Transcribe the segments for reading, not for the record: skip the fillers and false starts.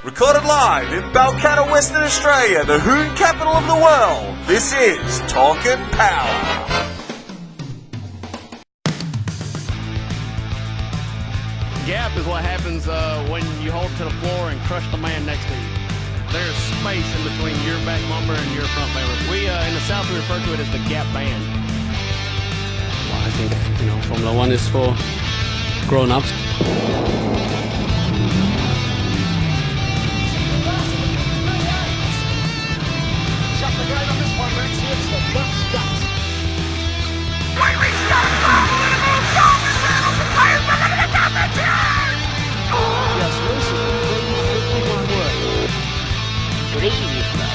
Recorded live in Balcatta, Western Australia, the hoon capital of the world. This is Talkin' Power. Gap is what happens when you hold to the floor and crush the man next to you. There's space in between your back lumbar and your front lumbar. We, in the South, we refer to it as the gap band. Well, I think, Formula One is for grown-ups. Shut the grade on this one, Rex. Here's the guts. When we start following the song is rattle the players, we're gonna get down the chairs! Just listen to 51 words. Previously.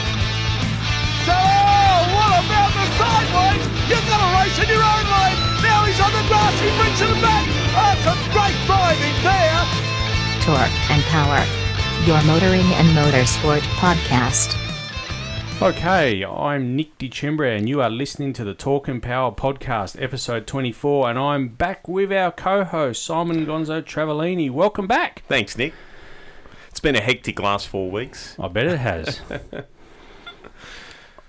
So, what about the sideways? You've got a race in your own lane. Now he's on the grass, he brings it back. That's a great driving there. Torque and Power, your motoring and motorsport podcast. Okay, I'm Nick DiCembra and you are listening to the Talk and Power podcast, episode 24, and I'm back with our co-host, Simon Gonzo Travaglini. Welcome back. Thanks, Nick. It's been a hectic last 4 weeks. I bet it has.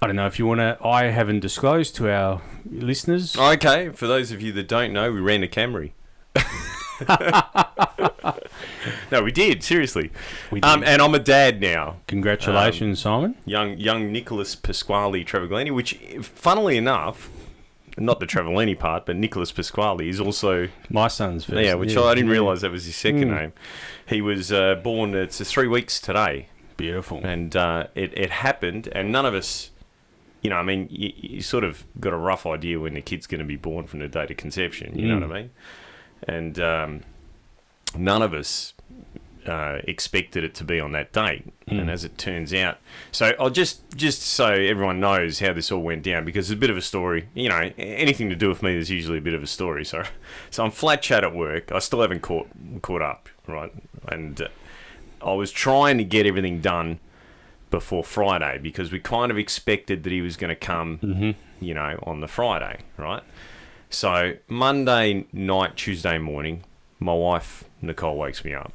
I don't know if you want to... I haven't disclosed to our listeners. Okay, for those of you that don't know, we ran a Camry. No, we did, seriously. We did. And I'm a dad now. Congratulations, Simon. Young Nicholas Pasquale Travaglini, which, funnily enough, not the Travaglini part, but Nicholas Pasquale is also... My son's first. Yeah, which I didn't realise that was his second name. He was born, it's 3 weeks today. Beautiful. And it happened, and none of us... you sort of got a rough idea when the kid's going to be born from the date of conception, you know what I mean? And none of us expected it to be on that date. And as it turns out... So I'll just so everyone knows how this all went down, because it's a bit of a story. Anything to do with me, there's usually a bit of a story. So I'm flat chat at work. I still haven't caught up, right? And I was trying to get everything done before Friday, because we kind of expected that he was going to come, on the Friday, right? So Monday night, Tuesday morning, my wife, Nicole, wakes me up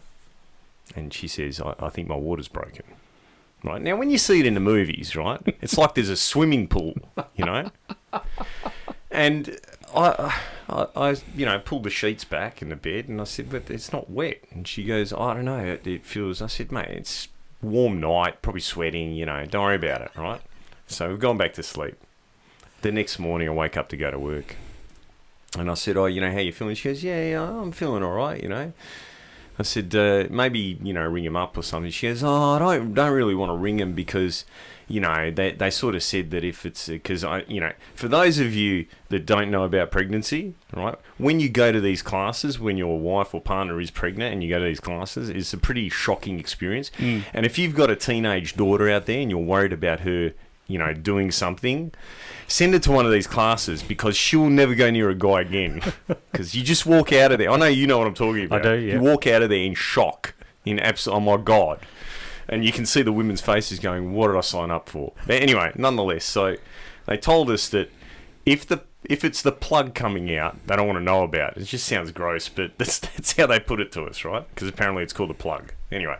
and she says, I think my water's broken. Right? Now, when you see it in the movies, right, it's like there's a swimming pool, And I pulled the sheets back in the bed and I said, but it's not wet. And she goes, I don't know, it feels... I said, mate, it's warm night, probably sweating, don't worry about it, right? So we've gone back to sleep. The next morning I wake up to go to work. And I said, how you feeling? She goes, yeah, I'm feeling all right, I said, maybe, ring him up or something. She goes, I don't really want to ring him because, they sort of said that if it's, because for those of you that don't know about pregnancy, right, when you go to these classes, when your wife or partner is pregnant and you go to these classes, it's a pretty shocking experience. And if you've got a teenage daughter out there and you're worried about her, doing something, send her to one of these classes, because she'll never go near a guy again. Because you just walk out of there. I know you know what I'm talking about. I do, yeah. You walk out of there in shock, in absolute, oh my God. And you can see the women's faces going, what did I sign up for? But anyway, nonetheless, so they told us that if it's the plug coming out, they don't want to know about it. It just sounds gross, but that's how they put it to us, right? Because apparently it's called a plug. Anyway,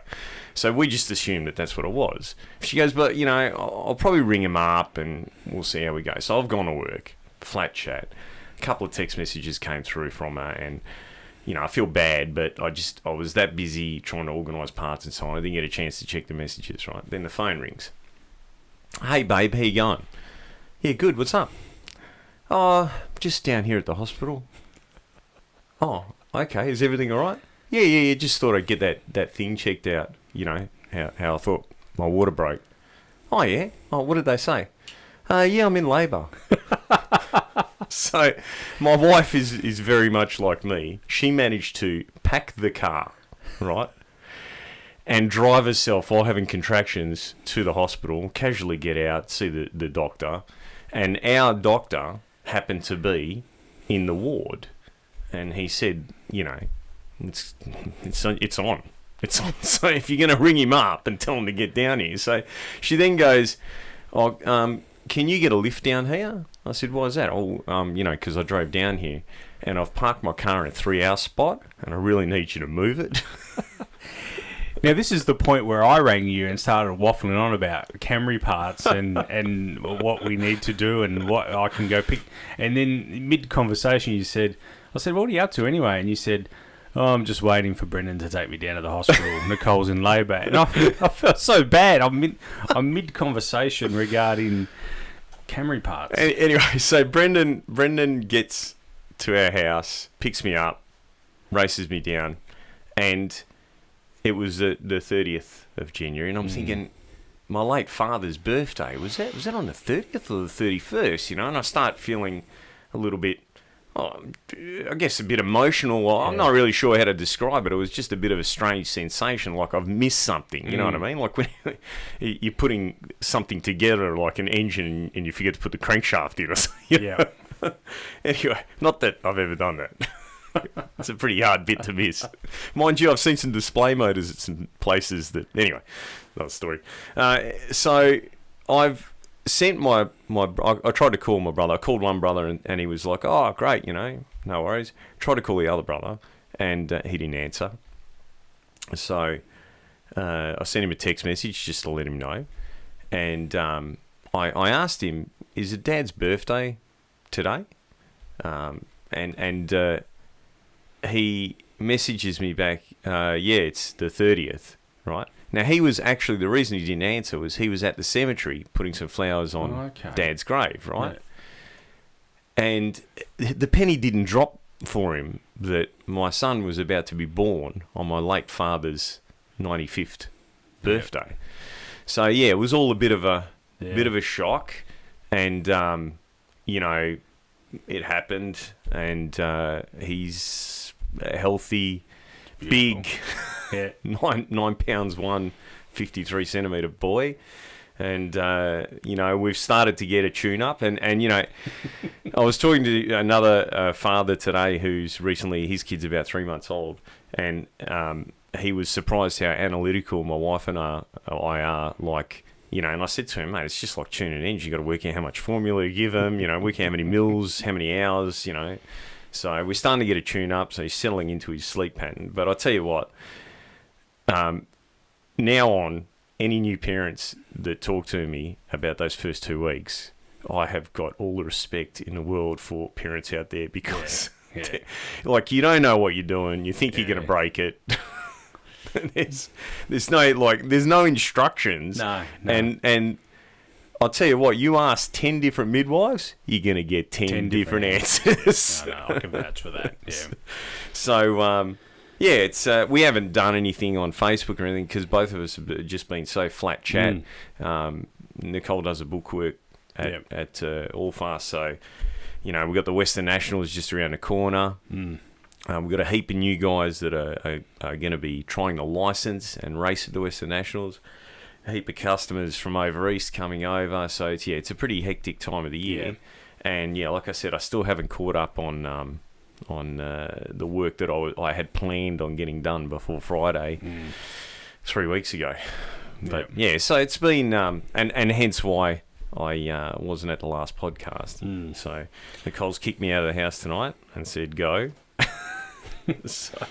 so we just assumed that that's what it was. She goes, but, I'll probably ring him up and we'll see how we go. So I've gone to work, flat chat. A couple of text messages came through from her and, I feel bad, but I was that busy trying to organise parts and so on. I didn't get a chance to check the messages, right? Then the phone rings. Hey, babe, how you going? Yeah, good. What's up? Oh, just down here at the hospital. Oh, okay. Is everything all right? Yeah. Just thought I'd get that thing checked out. How I thought my water broke. Oh, yeah? Oh, what did they say? Yeah, I'm in labour. So my wife is very much like me. She managed to pack the car, right, and drive herself while having contractions to the hospital, casually get out, see the doctor, and our doctor happened to be in the ward, and he said, it's on. So if you're going to ring him up and tell him to get down here. So she then goes, can you get a lift down here? I said, why is that? Oh, because I drove down here and I've parked my car in a 3-hour spot and I really need you to move it. Now, this is the point where I rang you and started waffling on about Camry parts and what we need to do and what I can go pick. And then mid-conversation, I said, what are you up to anyway? And you said, I'm just waiting for Brendan to take me down to the hospital. Nicole's in labour. And I felt so bad. I'm mid-conversation regarding Camry parts. Anyway, so Brendan gets to our house, picks me up, races me down, and it was the 30th of January, and I'm thinking, my late father's birthday, was that on the 30th or the 31st, and I start feeling a little bit, I guess a bit emotional. I'm not really sure how to describe it. It was just a bit of a strange sensation, like I've missed something, you know what I mean? Like when you're putting something together, like an engine, and you forget to put the crankshaft in or something. Yeah. Anyway, not that I've ever done that. It's a pretty hard bit to miss. Mind you, I've seen some display motors at some places that... Anyway, another story. So I've sent I tried to call my brother. I called one brother and he was like, oh, great, no worries. Tried to call the other brother and he didn't answer. So I sent him a text message just to let him know. And I asked him, is it Dad's birthday today? And he messages me back, yeah, it's the 30th, right? Now, he was actually, the reason he didn't answer was he was at the cemetery putting some flowers on Dad's grave, right? Yeah. And the penny didn't drop for him that my son was about to be born on my late father's 95th birthday. Yep. So, yeah, it was all a bit of a shock. And, it happened, and he's a healthy, big, 9 pounds 53 centimetre boy. And, we've started to get a tune-up. And I was talking to another father today who's recently, his kid's about 3 months old, and he was surprised how analytical my wife and I are, like... and I said to him, mate, it's just like tuning an engine. You've got to work out how much formula you give him, work out how many mils, how many hours, So we're starting to get a tune up, so he's settling into his sleep pattern. But I tell you what, now on, any new parents that talk to me about those first 2 weeks, I have got all the respect in the world for parents out there because, you don't know what you're doing. You think you're going to break it. There's no instructions. No. And I'll tell you what, you ask 10 different midwives, you're going to get 10 different answers. No, I can vouch for that. Yeah. So, it's we haven't done anything on Facebook or anything because both of us have just been so flat chat. Nicole does a bookwork at Allfast, so we've got the Western Nationals just around the corner. We've got a heap of new guys that are going to be trying the licence and race at the Western Nationals. A heap of customers from over east coming over. So, it's a pretty hectic time of the year. Yeah. And, like I said, I still haven't caught up on the work that I had planned on getting done before Friday 3 weeks ago. But, so it's been... and hence why I wasn't at the last podcast. So Nicole's kicked me out of the house tonight and said, go. So,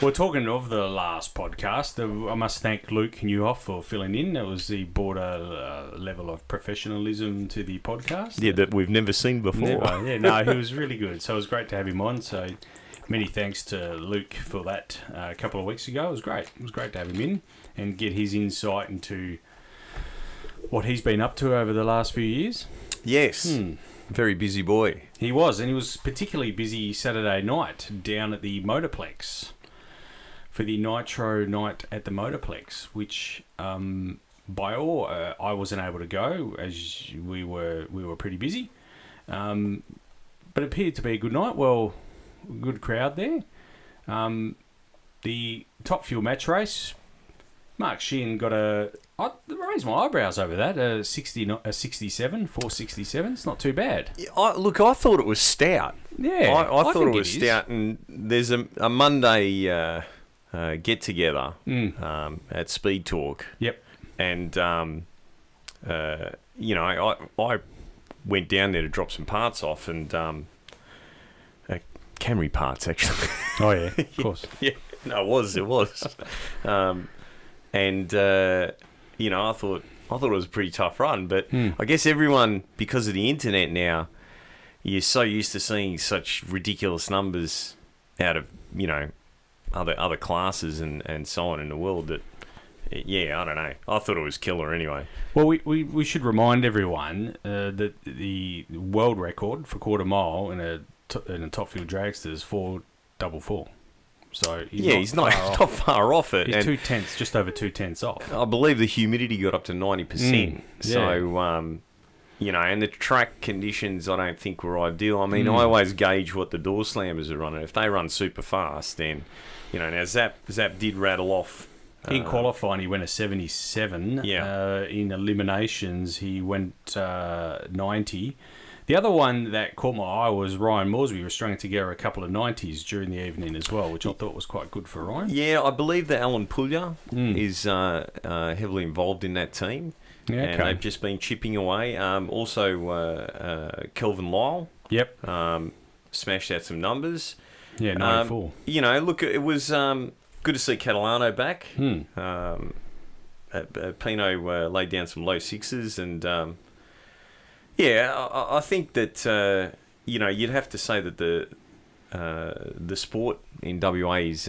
well, talking of the last podcast, I must thank Luke Newhoff for filling in. He brought a level of professionalism to the podcast. Yeah, that we've never seen before. He was really good. So it was great to have him on. So many thanks to Luke for that a couple of weeks ago. It was great. It was great to have him in and get his insight into what he's been up to over the last few years. Yes. Very busy boy. He was, and he was particularly busy Saturday night down at the Motorplex for the Nitro Night at the Motorplex, which by all I wasn't able to go as we were pretty busy, but it appeared to be a good night. Well, good crowd there. The Top Fuel match race, Mark Sheehan got I raised my eyebrows over that. A 67, 467. It's not too bad. Look, I thought it was stout. Yeah, I thought it was stout. And there's a Monday get together at Speed Talk. Yep. And I went down there to drop some parts off, and Camry parts actually. Oh yeah, of course. Yeah. No, it was. You know, I thought it was a pretty tough run, but I guess everyone, because of the internet now, you're so used to seeing such ridiculous numbers out of, you know, other classes and so on in the world that, yeah, I don't know. I thought it was killer anyway. Well, we should remind everyone that the world record for quarter mile in a top fuel dragster is 4:44. So he's not far off it. He's 2/10, just over 2/10 off. I believe the humidity got up to 90%. So, you know, and the track conditions I don't think were ideal. I mean, I always gauge what the door slammers are running. If they run super fast, then, you know, now Zap did rattle off. In qualifying, he went a 77. In eliminations, he went 90. The other one that caught my eye was Ryan Moresby was strung together a couple of 90s during the evening as well, which I thought was quite good for Ryan. Yeah, I believe that Alan Puglia is heavily involved in that team. Yeah, and they've just been chipping away. Also, Kelvin Lyle. Yep. Smashed out some numbers. Yeah, 94. You know, look, it was good to see Catalano back. Pino laid down some low sixes, and I think that you know, you'd have to say that the sport in WA is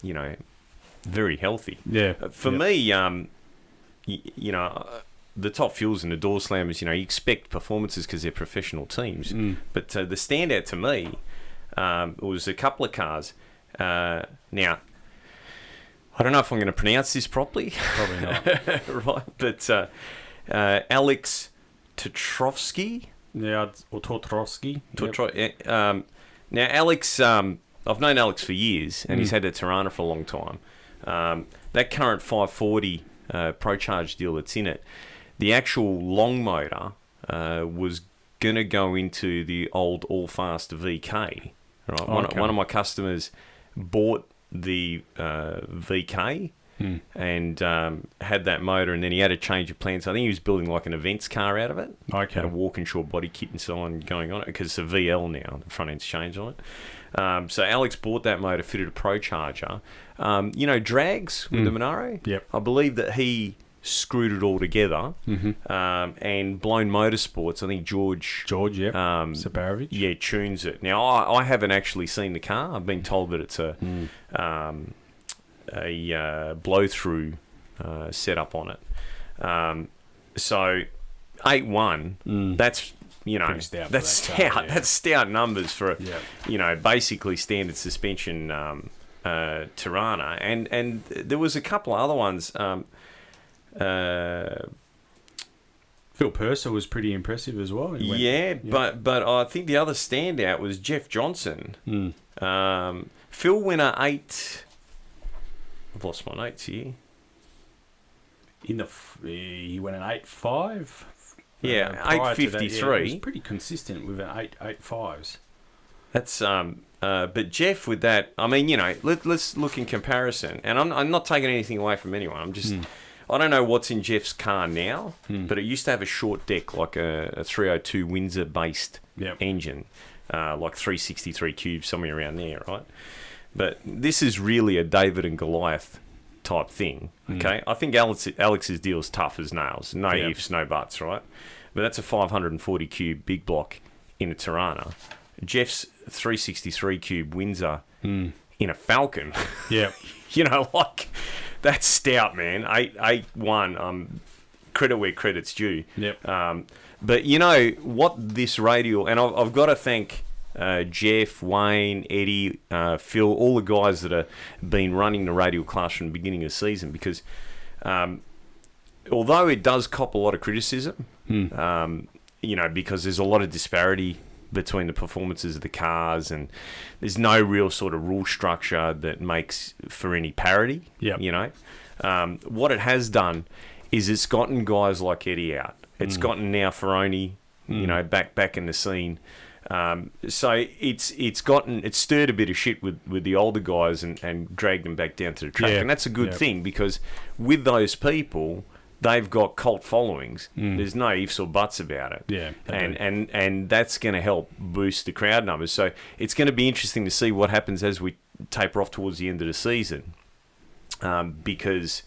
you know, very healthy. Yeah. For me, you know, the top fuels and the door slammers, you know, you expect performances because they're professional teams. But the standout to me was a couple of cars. Now, I don't know if I'm going to pronounce this properly. Probably not. Right, but Alex Totrovsky. Yeah, or Totrovsky. Now, Alex, I've known Alex for years, and he's had a Tirana for a long time. That current 540 Pro Charge deal that's in it, the actual long motor was going to go into the old All-Fast VK. Right? One of my customers bought the VK and had that motor, and then he had a change of plans. I think he was building like an events car out of it. Okay. Had a Walkinshaw body kit and so on going on it, because it's a VL now, the front end's changed on it. So Alex bought that motor, fitted a Pro Charger. You know, drags with the Monaro? Yep. I believe that he screwed it all together. And Blown Motorsports, I think George, yep. Sabarovich. Yeah, tunes it. Now, I haven't actually seen the car. I've been told that it's a blow-through setup on it. So 8.1, that's, you know, stout that's stout. Car, yeah. That's stout numbers for you know, basically standard suspension Tirana. And there was a couple of other ones. Phil Purser was pretty impressive as well. But I think the other standout was Jeff Johnson. Phil went a 8. I've lost my notes here. He went an 8.5. Yeah, 8.53. He was pretty consistent with an 8.5s. That's but Jeff with that. I mean, you know, let's look in comparison. And I'm not taking anything away from anyone. I'm just. I don't know what's in Jeff's car now, but it used to have a short deck, like a 302 Windsor-based engine, like 363 cubes, somewhere around there, right? But this is really a David and Goliath type thing, okay? I think Alex's deal is tough as nails. No ifs, no buts, right? But that's a 540 cube big block in a Tirana. Jeff's 363 cube Windsor in a Falcon. Yeah. You know, like... That's stout, man. 8.1. Credit where credit's due. Yep. But you know what this Radial, and I've got to thank Jeff, Wayne, Eddie, Phil, all the guys that have been running the Radial class from the beginning of the season, because although it does cop a lot of criticism, you know, because there's a lot of disparity between the performances of the cars, and there's no real sort of rule structure that makes for any parity. You know, what it has done is it's gotten guys like Eddie out. It's gotten now Ferroni, you know, back in the scene. So it's stirred a bit of shit with the older guys and dragged them back down to the track, and that's a good thing, because with those people, they've got cult followings. There's no ifs or buts about it. Yeah, and that's going to help boost the crowd numbers. So it's going to be interesting to see what happens as we taper off towards the end of the season, because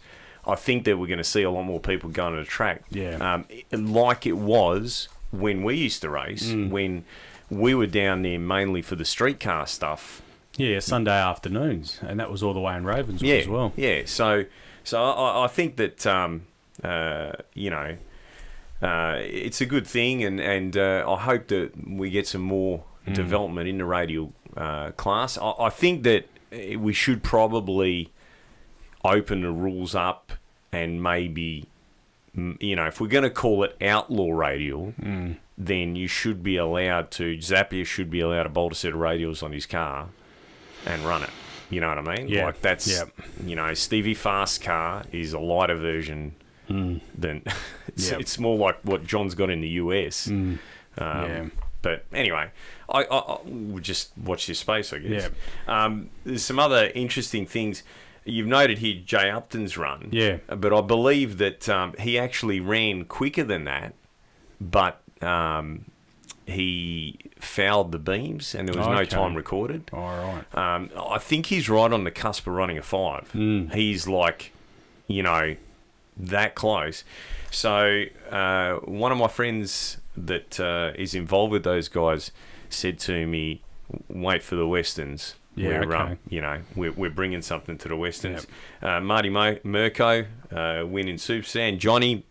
I think that we're going to see a lot more people going to the track. Yeah. Like it was when we used to race, when we were down there mainly for the streetcar stuff. Yeah, Sunday afternoons, and that was all the way in Ravenswood as well. Yeah, so I think that it's a good thing, and I hope that we get some more development in the radial class. I think that we should probably open the rules up, and maybe, if we're going to call it outlaw radial, then you should be allowed to, Zapier should be allowed to bolt a set of radials on his car and run it. You know what I mean? Yeah. Like that's, Stevie Fast car is a lighter version than, it's more like what John's got in the US. But anyway, I we'll just watch this space, I guess. Yeah. There's some other interesting things. You've noted here Jay Upton's run. Yeah. But I believe that he actually ran quicker than that, but he fouled the beams and there was no time recorded. All right. I think he's right on the cusp of running a 5. He's like, that close. So one of my friends that is involved with those guys said to me, wait for the Westerns. Yeah, We're bringing something to the Westerns. Yep. Marty Mirko winning Super Sand. Johnny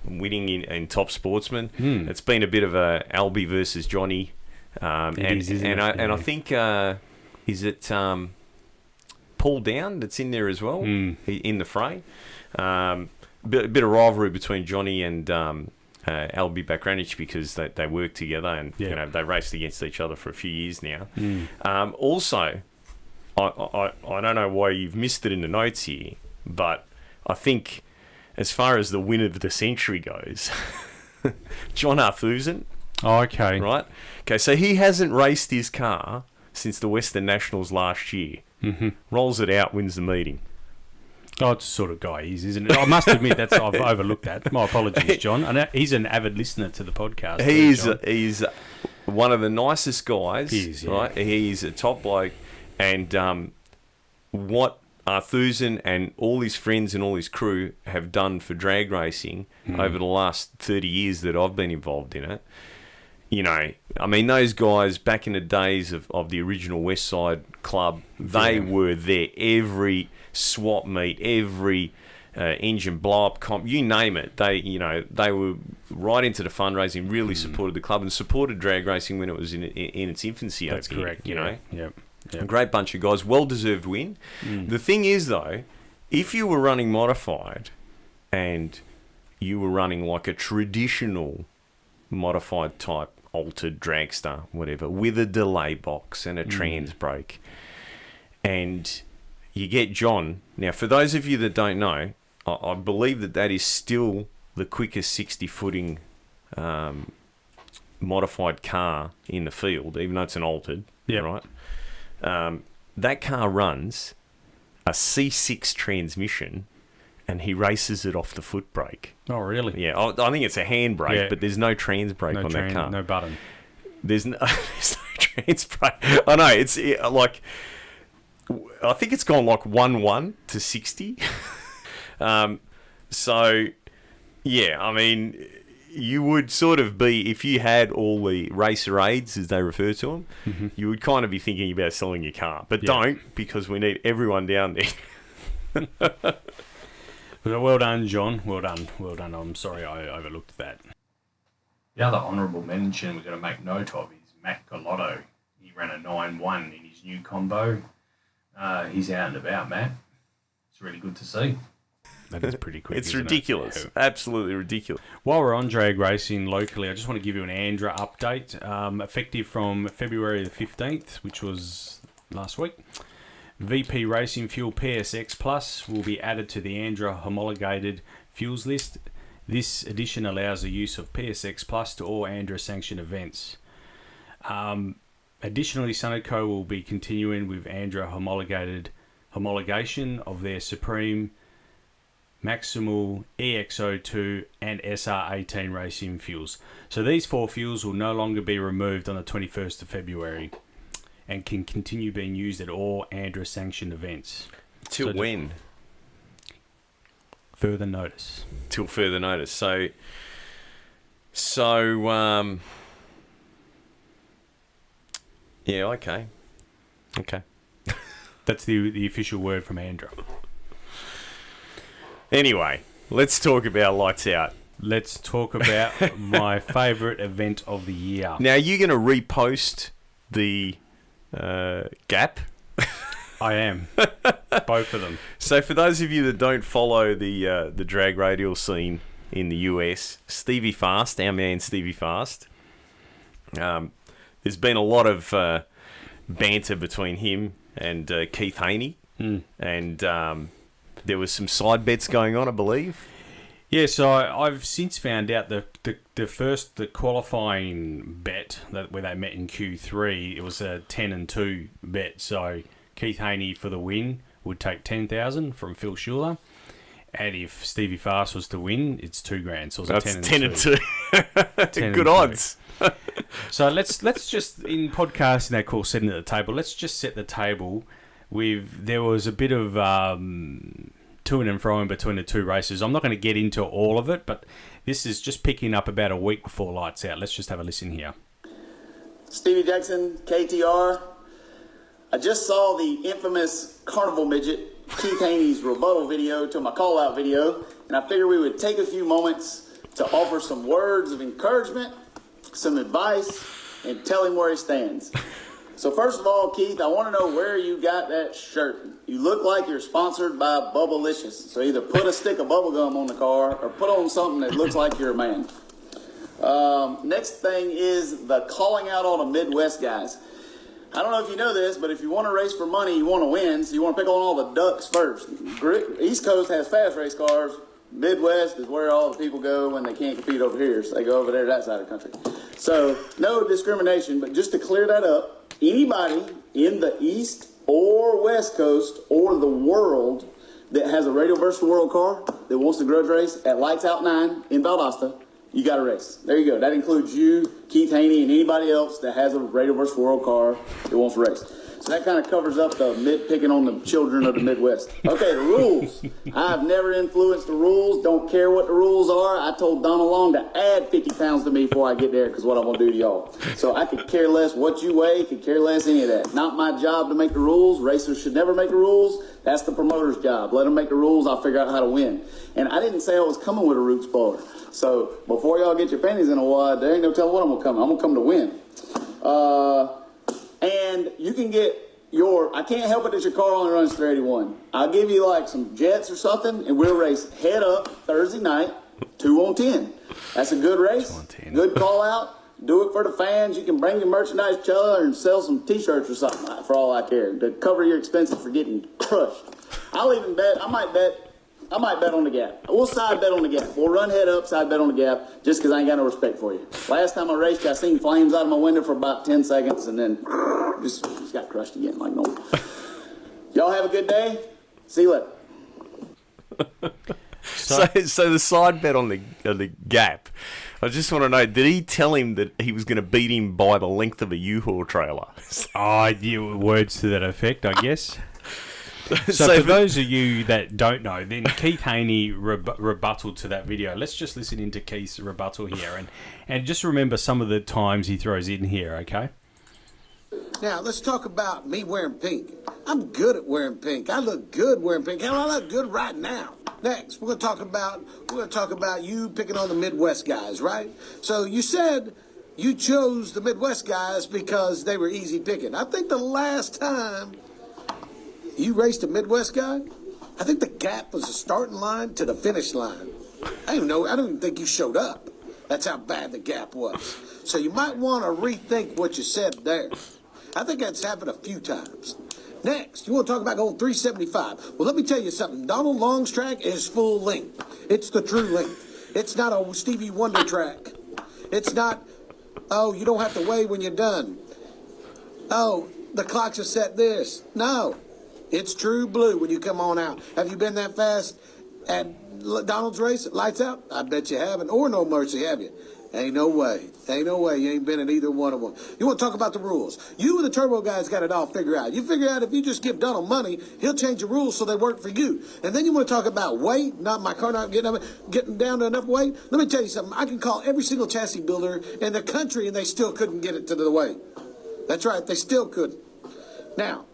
winning in Top Sportsman. It's been a bit of a Albie versus Johnny. I think, is it Paul Down that's in there as well, in the fray? Bit of rivalry between Johnny and Albie Bakranich because they work together and they raced against each other for a few years now. Also, I don't know why you've missed it in the notes here, but I think as far as the win of the century goes, John Arthursen. Oh, okay. Right? Okay, so he hasn't raced his car since the Western Nationals last year. Rolls it out, wins the meeting. Oh, it's the sort of guy he is, isn't it? I must admit I've overlooked that. My apologies, John. I know he's an avid listener to the podcast. He's one of the nicest guys. He is, yeah. Right? He's a top bloke, and what Arthursen and all his friends and all his crew have done for drag racing over the last 30 years that I've been involved in it. Those guys back in the days of the original West Side Club, they were there every swap meet, every engine blow-up comp, you name it. They were right into the fundraising, really supported the club and supported drag racing when it was in its infancy. That's correct. Yep. Yep. A great bunch of guys, well-deserved win. The thing is, though, if you were running modified and you were running like a traditional modified type altered dragster, whatever, with a delay box and a trans brake, and you get John. Now, for those of you that don't know, I believe that is still the quickest 60-footing modified car in the field, even though it's an altered. Yeah. Right. That car runs a C6 transmission, and he races it off the foot brake. Oh, really? Yeah, I think it's a hand brake, but there's no trans brake on that car. No button. There's no trans brake. I know, it's like, I think it's gone like 1-1 to 60. So, yeah, you would sort of be, if you had all the racer aids, as they refer to them, you would kind of be thinking about selling your car. But don't, because we need everyone down there. Well done, John. Well done. I'm sorry I overlooked that. The other honourable mention we've got to make note of is Matt Galotto. He ran a 9-1 in his new combo. He's out and about, Matt. It's really good to see. That is pretty quick. It's ridiculous. Absolutely ridiculous. While we're on drag racing locally, I just want to give you an Andhra update. Effective from February the 15th, which was last week, VP Racing Fuel PSX Plus will be added to the Andhra homologated fuels list. This addition allows the use of PSX Plus to all Andhra sanctioned events. Additionally, Sunoco will be continuing with Andhra homologation of their Supreme, Maximal, EXO2 and SR18 racing fuels. So these 4 fuels will no longer be removed on the 21st of February. and can continue being used at all Andhra sanctioned events. Till when? Further notice. Till further notice. So yeah, okay. That's the official word from Andhra. Anyway, let's talk about Lights Out. Let's talk about my favourite event of the year. Now, are you going to repost the Gap? I am. Both of them. So for those of you that don't follow the drag radial scene in the US, Stevie Fast, our man Stevie Fast, there's been a lot of banter between him and Keith Haney, and there was some side bets going on, I believe. Yeah, so I've since found out the qualifying bet where they met in Q3, it was a 10-2 bet. So Keith Haney for the win would take 10,000 from Phil Schuler, and if Stevie Fast was to win, it's $2,000. So it was That's 10-2. Good odds. So let's just, in podcasting they call setting at the table, let's just set the table with, there was a bit of to-ing and fro-ing between the two races. I'm not going to get into all of it, but this is just picking up about a week before Lights Out. Let's just have a listen here. Stevie Jackson, KTR. I just saw the infamous Carnival Midget, Keith Haney's rebuttal video to my call-out video, and I figured we would take a few moments to offer some words of encouragement, some advice, and tell him where he stands. So first of all, Keith, I want to know where you got that shirt. You look like you're sponsored by Bubblicious. So either put a stick of bubble gum on the car or put on something that looks like you're a man. Next thing is the calling out on the Midwest guys. I don't know if you know this, but if you want to race for money, you want to win, so you want to pick on all the ducks first. East Coast has fast race cars. Midwest is where all the people go when they can't compete over here, so they go over there to that side of the country. So no discrimination, but just to clear that up, anybody in the East or West Coast or the world that has a Radial vs. the World car that wants to grudge race at Lights Out 9 in Valdosta, you got to race. There you go. That includes you, Keith Haney, and anybody else that has a Radial vs. the World car that wants to race. So that kind of covers up the picking on the children of the Midwest. Okay, the rules. I've never influenced the rules. Don't care what the rules are. I told Donald Long to add 50 pounds to me before I get there because what I'm going to do to y'all. So I could care less what you weigh, could care less any of that. Not my job to make the rules. Racers should never make the rules. That's the promoter's job. Let them make the rules. I'll figure out how to win. And I didn't say I was coming with a root spoiler. So before y'all get your panties in a wad, there ain't no telling what I'm going to come. I'm going to come to win. And you can get I can't help it that your car only runs 381. I'll give you like some jets or something, and we'll race head up Thursday night, 2 on 10. That's a good race, good call out. Do it for the fans. You can bring your merchandise to each other and sell some T-shirts or something for all I care to cover your expenses for getting crushed. I'll even bet. I might bet on the Gap. We'll side bet on the Gap. We'll run head up, side bet on the Gap, just because I ain't got no respect for you. Last time I raced, I seen flames out of my window for about 10 seconds, and then just got crushed again like normal. Y'all have a good day. See you later. So the side bet on the Gap, I just want to know, did he tell him that he was going to beat him by the length of a U-Haul trailer? Words to that effect, I guess. So for those of you that don't know, then Keith Haney rebuttal to that video. Let's just listen into Keith's rebuttal here and just remember some of the times he throws in here, okay? Now, let's talk about me wearing pink. I'm good at wearing pink. I look good wearing pink. Hell, I look good right now. Next, we're gonna talk about you picking on the Midwest guys, right? So you said you chose the Midwest guys because they were easy picking. I think the last time you raced a Midwest guy, I think the Gap was the starting line to the finish line. I don't even think you showed up. That's how bad the Gap was. So you might want to rethink what you said there. I think that's happened a few times. Next, you want to talk about going 375. Well, let me tell you something. Donald Long's track is full length. It's the true length. It's not a Stevie Wonder track. It's not, oh, you don't have to weigh when you're done. Oh, the clocks are set this. No. It's true blue when you come on out. Have you been that fast at Donald's race, Lights Out? I bet you haven't. Or No Mercy, have you? Ain't no way. Ain't no way you ain't been in either one of them. You want to talk about the rules? You and the turbo guys got it all figured out. You figure out if you just give Donald money, he'll change the rules so they work for you. And then you want to talk about weight, not my car not getting down to enough weight. Let me tell you something. I can call every single chassis builder in the country and they still couldn't get it to the weight. That's right. They still couldn't. Now,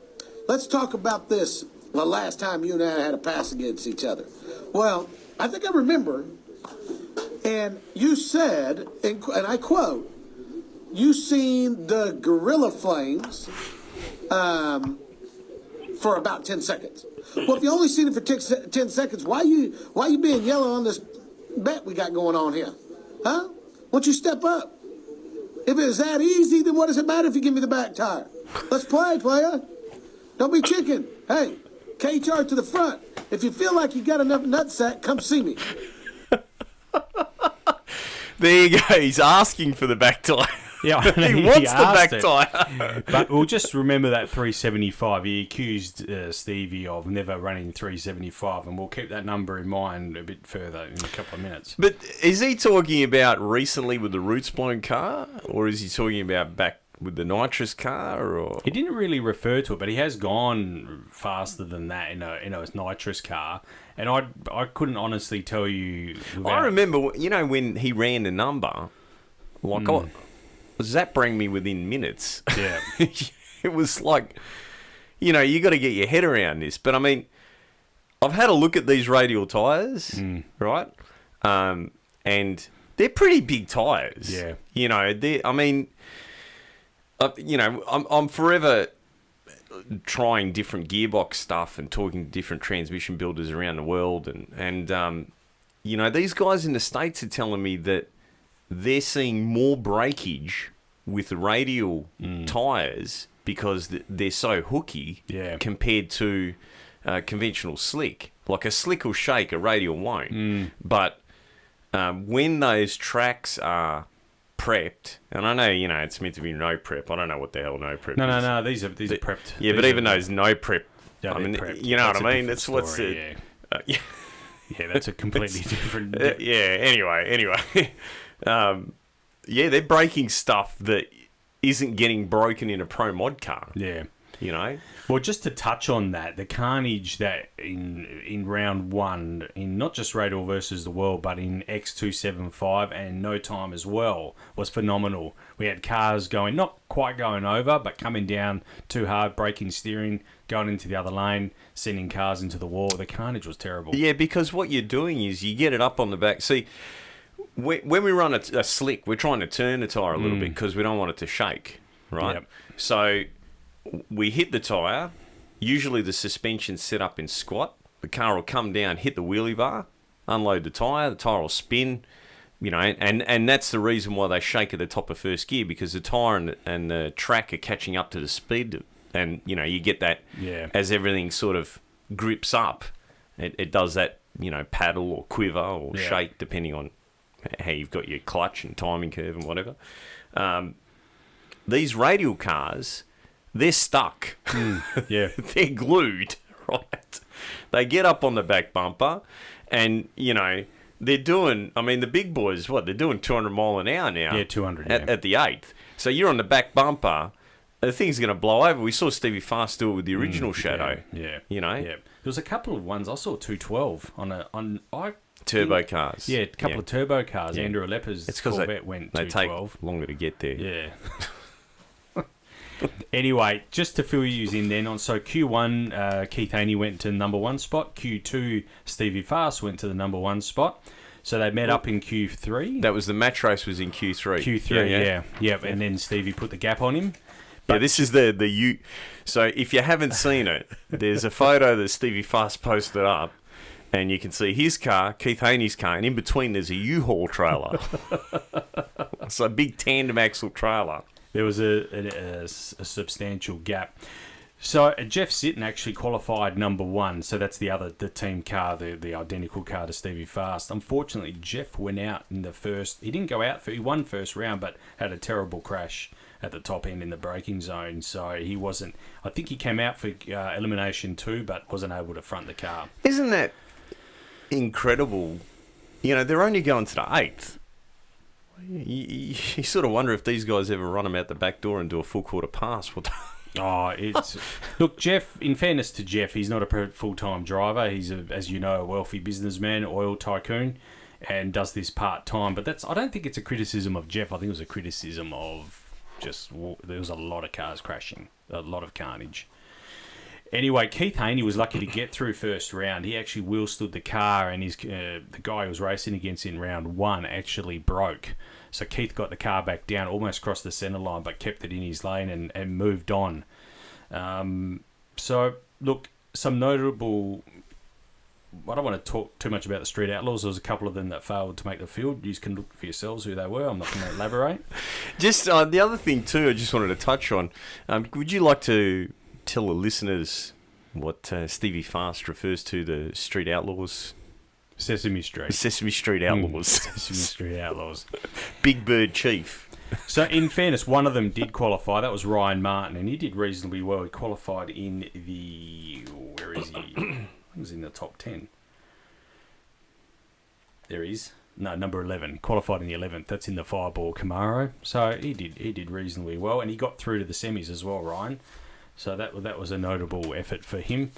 let's talk about this the last time you and I had a pass against each other. Well, I think I remember... And you said, and I quote, you seen the gorilla flames for about 10 seconds. Well, if you only seen it for 10 seconds, why you being yellow on this bet we got going on here? Huh? Why don't you step up? If it was that easy, then what does it matter if you give me the back tire? Let's play, player. Don't be chicken. Hey, KHR to the front. If you feel like you got enough nutsack, come see me. There you go. He's asking for the back tire. Yeah, he wants the back tire. But we'll just remember that 375. He accused Stevie of never running 375, and we'll keep that number in mind a bit further in a couple of minutes. But is he talking about recently with the roots blown car, or is he talking about back with the nitrous car? Or he didn't really refer to it, but he has gone faster than that in a nitrous car. And I couldn't honestly tell you. I remember, when he ran the number, does that bring me within minutes? Yeah. It was like, you got to get your head around this. But I mean, I've had a look at these Radial Tires, right? And they're pretty big tires. Yeah. I'm forever trying different gearbox stuff and talking to different transmission builders around the world, and these guys in the States are telling me that they're seeing more breakage with the Radial tires because they're so hooky compared to conventional slick. Like a slick will shake, a Radial won't. But when those tracks are prepped, and I know it's meant to be no prep. I don't know what the hell no prep is. No. These are prepped. Yeah, but even those no prep. Yeah, I mean, prepped. you know That's what I mean. a That's different what's story, it. Yeah. Yeah, that's a completely different. Anyway. They're breaking stuff that isn't getting broken in a pro mod car. Yeah. Well, just to touch on that, the carnage that in round one, in not just Radial versus the World, but in X275 and No Time as well, was phenomenal. We had cars not quite going over, but coming down too hard, breaking steering, going into the other lane, sending cars into the wall. The carnage was terrible. Yeah, because what you're doing is you get it up on the back. See, when we run a slick, we're trying to turn the tyre a little bit because we don't want it to shake, right? Yep. So we hit the tyre. Usually the suspension's set up in squat. The car will come down, hit the wheelie bar, unload the tyre will spin, and that's the reason why they shake at the top of first gear, because the tyre and the track are catching up to the speed, and you get that as everything sort of grips up. It does that, paddle or quiver or shake, depending on how you've got your clutch and timing curve and whatever. These Radial cars, they're stuck. Yeah. They're glued, right? They get up on the back bumper and, they're doing, the big boys, they're doing 200 mile an hour now. Yeah, 200, at the 8th. So you're on the back bumper, the thing's going to blow over. We saw Stevie Fast do it with the original Shadow. Yeah. Yeah. There was a couple of ones. I saw 212 on turbo cars. Yeah, a couple of turbo cars. Yeah. Andrew Lepper's Corvette went 212. They take longer to get there. Yeah. Anyway, just to fill you in then, so Q1, Keith Haney went to the number 1 spot. Q2, Stevie Fast went to the number 1 spot. So they met up in Q3. That was the match race was in Q3. Q3, yeah. And then Stevie put the gap on him. But this is the U. So if you haven't seen it, there's a photo that Stevie Fast posted up, and you can see his car, Keith Haney's car, and in between there's a U-Haul trailer. It's a big tandem axle trailer. There was a substantial gap. So Jeff Sitton actually qualified number 1. So that's the team car, the identical car to Stevie Fast. Unfortunately, Jeff went out in the first. He didn't go out he won first round, but had a terrible crash at the top end in the braking zone. So he wasn't. I think he came out for elimination 2, but wasn't able to front the car. Isn't that incredible? They're only going to the 8th. You sort of wonder if these guys ever run them out the back door and do a full quarter pass. Look, Jeff. In fairness to Jeff, he's not a full-time driver. He's as you know, a wealthy businessman, oil tycoon, and does this part-time. But I don't think it's a criticism of Jeff. I think it was a criticism of just there was a lot of cars crashing, a lot of carnage. Anyway, Keith Haney was lucky to get through first round. He actually wheel-stood the car, and the guy he was racing against in round 1 actually broke. So Keith got the car back down, almost crossed the centre line, but kept it in his lane and moved on. So, look, some notable... I don't want to talk too much about the Street Outlaws. There was a couple of them that failed to make the field. You can look for yourselves who they were. I'm not going to elaborate. Just the other thing, too, I just wanted to touch on. Would you like to tell the listeners what Stevie Fast refers to the Street Outlaws? Sesame Street. Sesame Street Outlaws. Sesame Street Outlaws. Big Bird Chief. So, in fairness, one of them did qualify. That was Ryan Martin, and he did reasonably well. He qualified in the... Where is he? He was in the top 10. There he is. No, number 11. Qualified in the 11th. That's in the Fireball Camaro. So, he did reasonably well, and he got through to the semis as well, Ryan. So, that was a notable effort for him.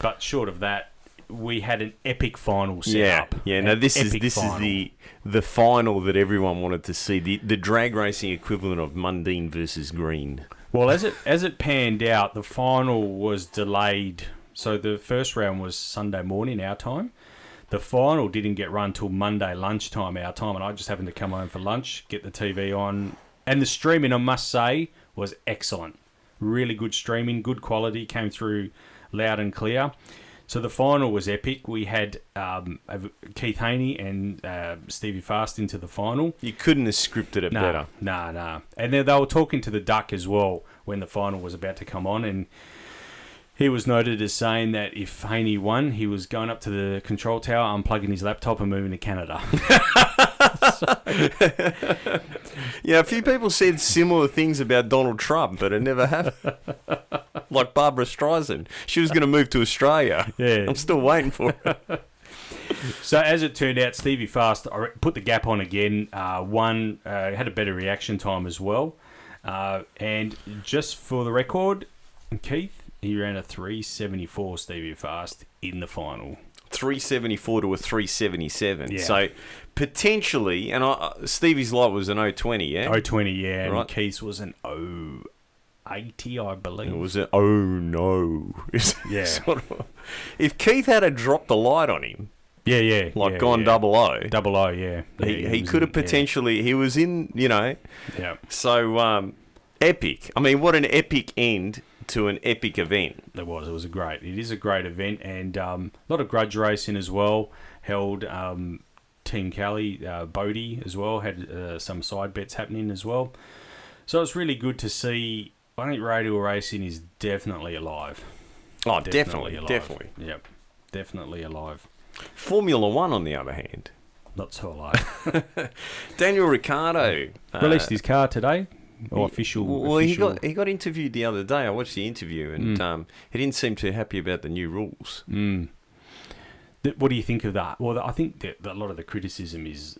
But short of that, we had an epic final set up. Yeah. No, this is the final that everyone wanted to see. The drag racing equivalent of Mundine versus Green. Well, as it panned out, the final was delayed. So the first round was Sunday morning our time. The final didn't get run till Monday lunchtime our time, and I just happened to come home for lunch, get the TV on, and the streaming, I must say, was excellent. Really good streaming, good quality, came through loud and clear. So the final was epic. We had Keith Haney and Stevie Fast into the final. You couldn't have scripted it better. No. And they were talking to the Duck as well when the final was about to come on, and he was noted as saying that if Haney won, he was going up to the control tower, unplugging his laptop and moving to Canada. Yeah, a few people said similar things about Donald Trump, but it never happened. Like Barbara Streisand. She was going to move to Australia. Yeah. I'm still waiting for her. So as it turned out, Stevie Fast put the gap on again. Won, had a better reaction time as well. And just for the record, Keith, he ran a 374 Stevie Fast in the final. 374 to a 377. Yeah. So potentially, and Stevie's lot was an 020, yeah? 020, yeah. Right. And Keith's was an 080, I believe. It was an oh no. Yeah. If Keith had dropped the light on him, gone double O. Double O, yeah. He could have potentially, he was in, Yeah. So, epic. I mean, what an epic end to an epic event. It is a great event, and a lot of grudge racing as well. Held Team Cali, Bodie as well, had some side bets happening as well. So it's really good to see. I think Radial Racing is definitely alive. Oh, definitely. Yep, definitely alive. Formula One, on the other hand, not so alive. Daniel Ricciardo released his car today. Official. Well, he got interviewed the other day. I watched the interview, and he didn't seem too happy about the new rules. What do you think of that? Well, I think that a lot of the criticism is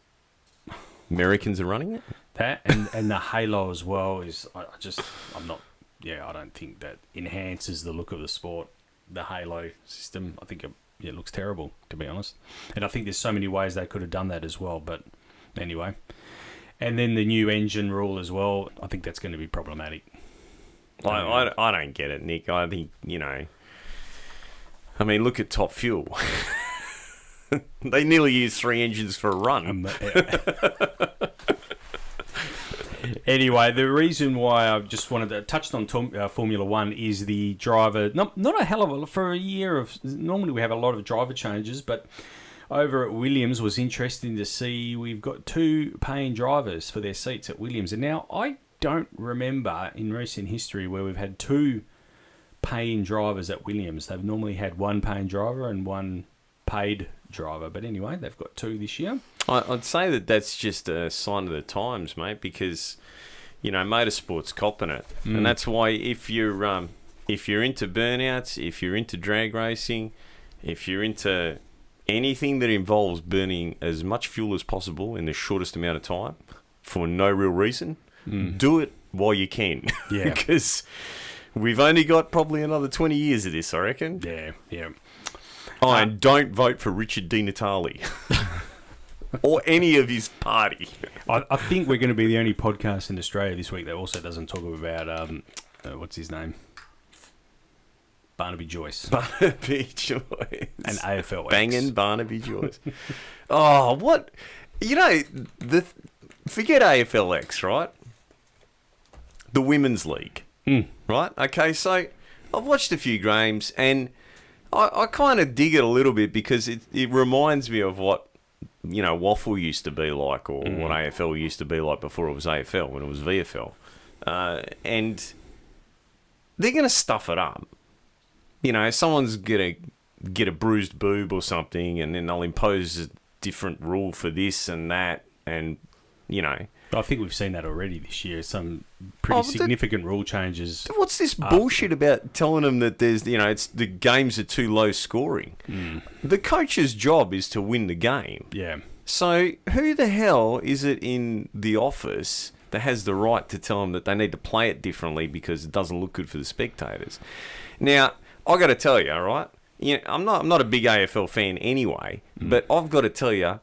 Americans are running it. That and the halo as well is I don't think that enhances the look of the sport. The halo system, I think it looks terrible, to be honest. And I think there's so many ways they could have done that as well. But anyway. And then the new engine rule as well, I think that's going to be problematic. I don't get it, Nick. I think, I mean, look at Top Fuel. They nearly used 3 engines for a run. Anyway, the reason why I just wanted to touch on Formula One is the driver, not a hell of a, for a year of, normally we have a lot of driver changes, but over at Williams was interesting to see we've got 2 paying drivers for their seats at Williams. And now I don't remember in recent history where we've had 2 paying drivers at Williams. They've normally had 1 paying driver and 1 paid driver. But anyway, they've got 2 this year. I'd say that that's just a sign of the times, mate, because, motorsport's copping it. And that's why if you're into burnouts, if you're into drag racing, if you're into anything that involves burning as much fuel as possible in the shortest amount of time, for no real reason, do it while you can. Yeah. Because we've only got probably another 20 years of this, I reckon. Yeah. Oh, and don't vote for Richard Di Natale. Or any of his party. I think we're going to be the only podcast in Australia this week that also doesn't talk about, what's his name? Barnaby Joyce. Barnaby Joyce. And AFL. Banging Barnaby Joyce. Oh, what? You know, forget AFLX, right? The Women's League. Right? Okay, so I've watched a few games and I kind of dig it a little bit because it reminds me of what, you know, Waffle used to be like, or what AFL used to be like before it was AFL, when it was VFL. And they're going to stuff it up. You know, someone's going to get a bruised boob or something, and then they'll impose a different rule for this and that, and, you know. I think we've seen that already this year. Some pretty significant rule changes. What's this bullshit about telling them that there's, you know, it's the games are too low scoring? The coach's job is to win the game. Yeah. So who the hell is it in the office that has the right to tell them that they need to play it differently because it doesn't look good for the spectators? Now, I got to tell you, all right? You know, I'm not a big AFL fan anyway, but I've got to tell you,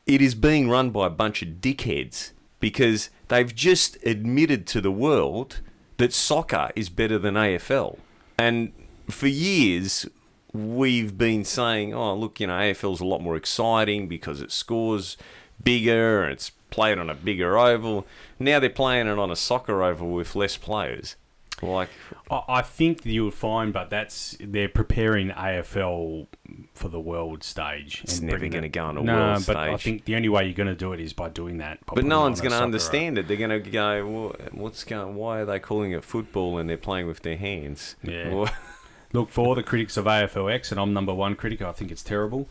it is being run by a bunch of dickheads because they've just admitted to the world that soccer is better than AFL. And for years, we've been saying, oh, look, you know, AFL's a lot more exciting because it scores bigger and it's played on a bigger oval. Now they're playing it on a soccer oval with less players. Like, I think you'll find, but they're preparing AFL for the world stage. It's never going to go on a world stage. No, but I think the only way you're going to do it is by doing that. But no one's going to understand it. They're going to go, well, why are they calling it football and they're playing with their hands? Yeah. Look, for all the critics of AFLX, and I'm number one critic, I think it's terrible.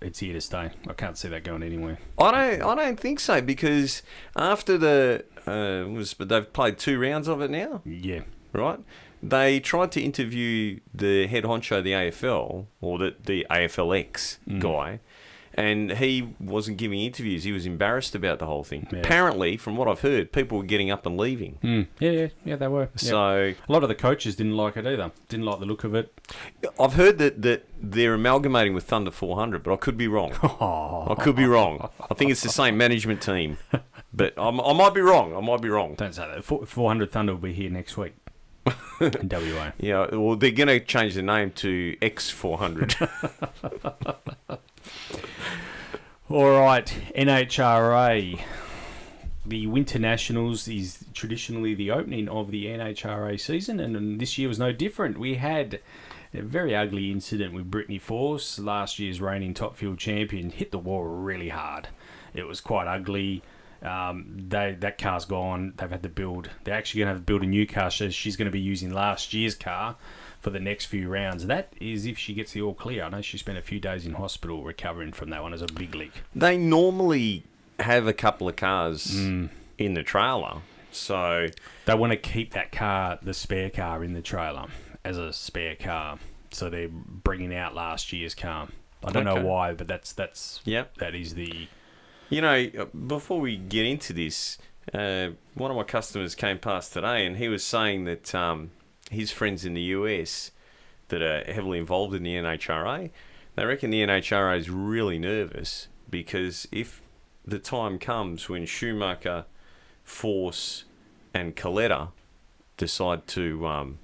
It's here to stay. I can't see that going anywhere. I don't think so, because after they've played 2 rounds of it now. Yeah. Right? They tried to interview the head honcho of the AFL, or the AFLX guy, and he wasn't giving interviews. He was embarrassed about the whole thing. Yeah. Apparently, from what I've heard, people were getting up and leaving. Yeah, they were. So a lot of the coaches didn't like it either. Didn't like the look of it. I've heard that they're amalgamating with Thunder 400, but I could be wrong. I could be wrong. I think it's the same management team, but I might be wrong. Don't say that. 400 Thunder will be here next week. In WA. Yeah, well, they're going to change the name to X400. All right, NHRA. The Winter Nationals is traditionally the opening of the NHRA season, and this year was no different. We had a very ugly incident with Brittany Force, last year's reigning top field champion, hit the wall really hard. It was quite ugly. That car's gone. They're actually going to have to build a new car. So she's going to be using last year's car for the next few rounds. That is if she gets the all clear. I know she spent a few days in hospital recovering from that one as a big leak. They normally have a couple of cars in the trailer, so they want to keep that car, the spare car, in the trailer as a spare car. So they're bringing out last year's car. I don't know why, but that is the. You know, before we get into this, one of my customers came past today and he was saying that his friends in the US that are heavily involved in the NHRA, they reckon the NHRA is really nervous because if the time comes when Schumacher, Force and Coletta decide to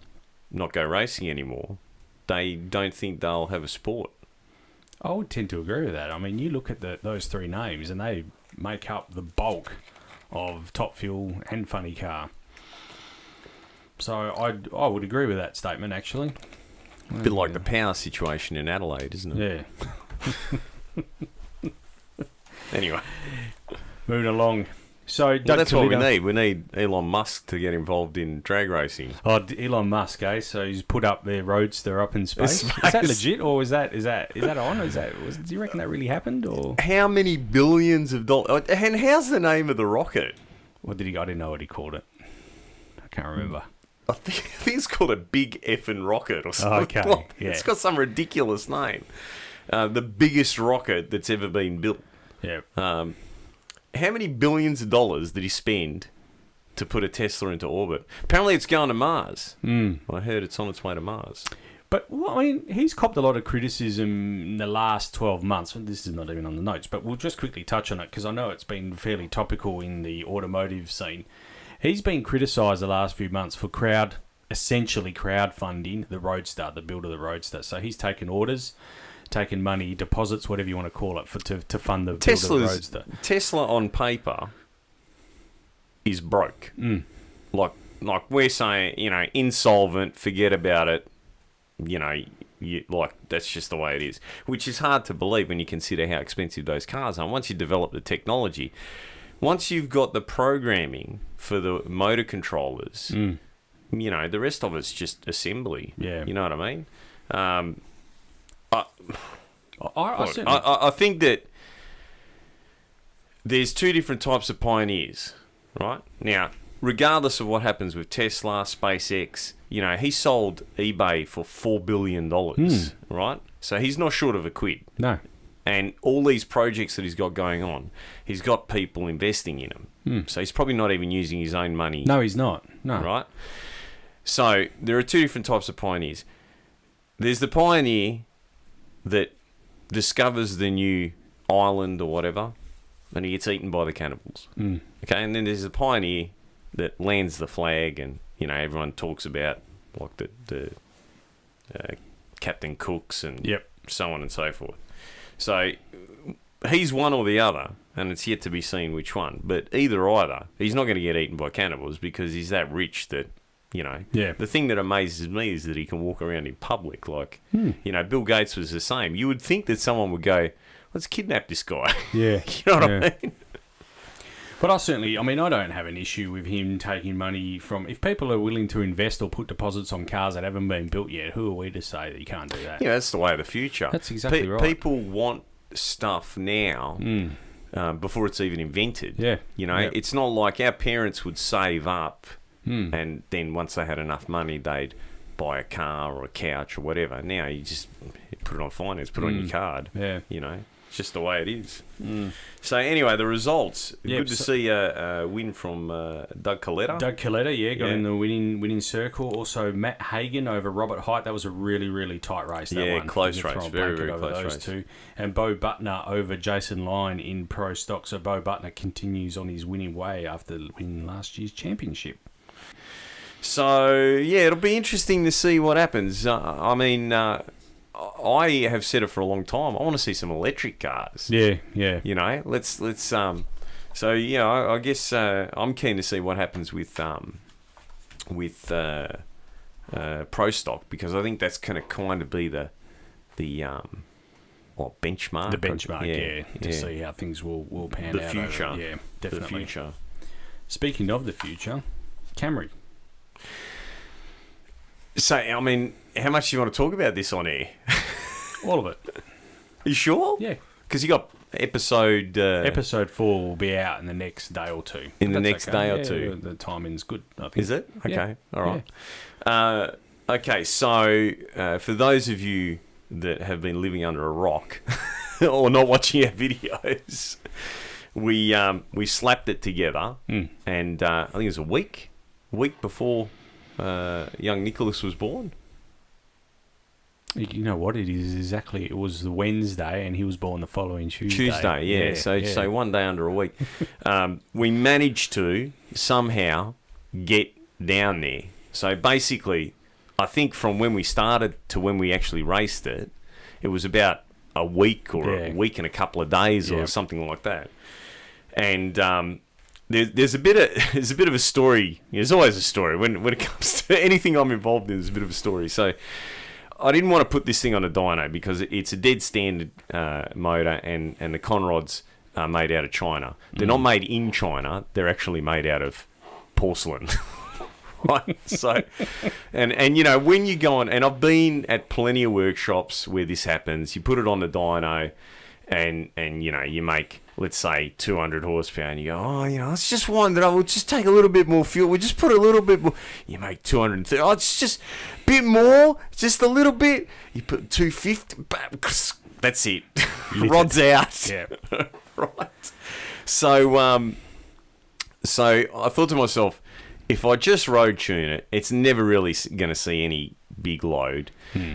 not go racing anymore, they don't think they'll have a sport. I would tend to agree with that. I mean, you look at those 3 names and they make up the bulk of Top Fuel and Funny Car. So I would agree with that statement, actually. A bit like the power situation in Adelaide, isn't it? Yeah. Anyway. Moving along. So that's what we need. We need Elon Musk to get involved in drag racing. Oh, Elon Musk, eh? So he's put up their roadster up in space. Is that legit, or is that on? Do you reckon that really happened, or how many billions of dollars? And how's the name of the rocket? What did he? I didn't know what he called it. I can't remember. I think it's called a big effing rocket or something. Okay, yeah. It's got some ridiculous name. The biggest rocket that's ever been built. Yeah. how many billions of dollars did he spend to put a Tesla into orbit? Apparently it's going to Mars. I heard it's on its way to Mars. But, well, I mean, he's copped a lot of criticism in the last 12 months. This is not even on the notes, but we'll just quickly touch on it because I know it's been fairly topical in the automotive scene. He's been criticised the last few months for essentially crowdfunding the Roadster, the build of the Roadster. So he's taken orders, taken money, deposits, whatever you want to call it, to fund the build of the Roadster. Tesla on paper is broke. Like we're saying, insolvent, forget about it. That's just the way it is. Which is hard to believe when you consider how expensive those cars are. Once you develop the technology, once you've got the programming for the motor controllers, the rest of it's just assembly. Yeah. You know what I mean? I I think that there's two different types of pioneers, right? Now, regardless of what happens with Tesla, SpaceX, he sold eBay for $4 billion, right? So he's not short of a quid. No. And all these projects that he's got going on, he's got people investing in them. So he's probably not even using his own money. No, he's not. No. Right? So there are two different types of pioneers. There's the pioneer that discovers the new island or whatever, and he gets eaten by the cannibals. Okay, and then there's the pioneer that lands the flag, and everyone talks about like the Captain Cooks and so on and so forth. So he's one or the other, and it's yet to be seen which one. But either, he's not going to get eaten by cannibals because he's that rich that, The thing that amazes me is that he can walk around in public. Like, Bill Gates was the same. You would think that someone would go, let's kidnap this guy. Yeah. You know what I mean? But I don't have an issue with him taking money from... If people are willing to invest or put deposits on cars that haven't been built yet, who are we to say that you can't do that? Yeah, that's the way of the future. That's exactly right. People want stuff now before it's even invented. Yeah. It's not like our parents would save up and then once they had enough money, they'd buy a car or a couch or whatever. Now you just put it on finance, put it on your card. Yeah. It's just the way it is. So anyway, the results. Good to see a win from Doug Coletta. Doug Coletta, got in the winning circle. Also, Matt Hagan over Robert Height. That was a really, really tight race, that one. Close race. Very, very close race. Two. And Bo Butner over Jason Lyon in Pro Stock. So Bo Butner continues on his winning way after winning last year's championship. So, it'll be interesting to see what happens. I have said it for a long time. I want to see some electric cars. Yeah. Let's. I guess I'm keen to see what happens with Pro Stock because I think that's going to kind of be the benchmark. The benchmark, to see how things will pan out. The future. Definitely. The future. Speaking of the future, Camry. So, how much do you want to talk about this on air? All of it. You sure? Yeah. Because you got episode... episode 4 will be out in the next day or two. In the next day or two? The timing's good, I think. Is it? Okay. Yeah. All right. Yeah. Okay, so for those of you that have been living under a rock or not watching our videos, we slapped it together and I think it was a week before... young Nicholas was born. You know what it is exactly? It was the Wednesday, and he was born the following Tuesday. Yeah. So 1 day under a week. We managed to somehow get down there. So basically, I think from when we started to when we actually raced it, it was about a week or a week and a couple of days or something like that. And There's a bit of a story. There's always a story when it comes to anything I'm involved in. There's a bit of a story. So I didn't want to put this thing on a dyno because it's a dead standard motor, and the conrods are made out of China. They're not made in China. They're actually made out of porcelain. Right. So, and when you go on, and I've been at plenty of workshops where this happens. You put it on the dyno, and you make, let's say, 200 horsepower, and you go, it's just one that I would just take a little bit more fuel. We'll just put a little bit more. You make 230. Oh, it's just a bit more, just a little bit. You put 250. That's it. Rod's out. Yeah. Right. So I thought to myself, if I just road tune it, it's never really going to see any big load.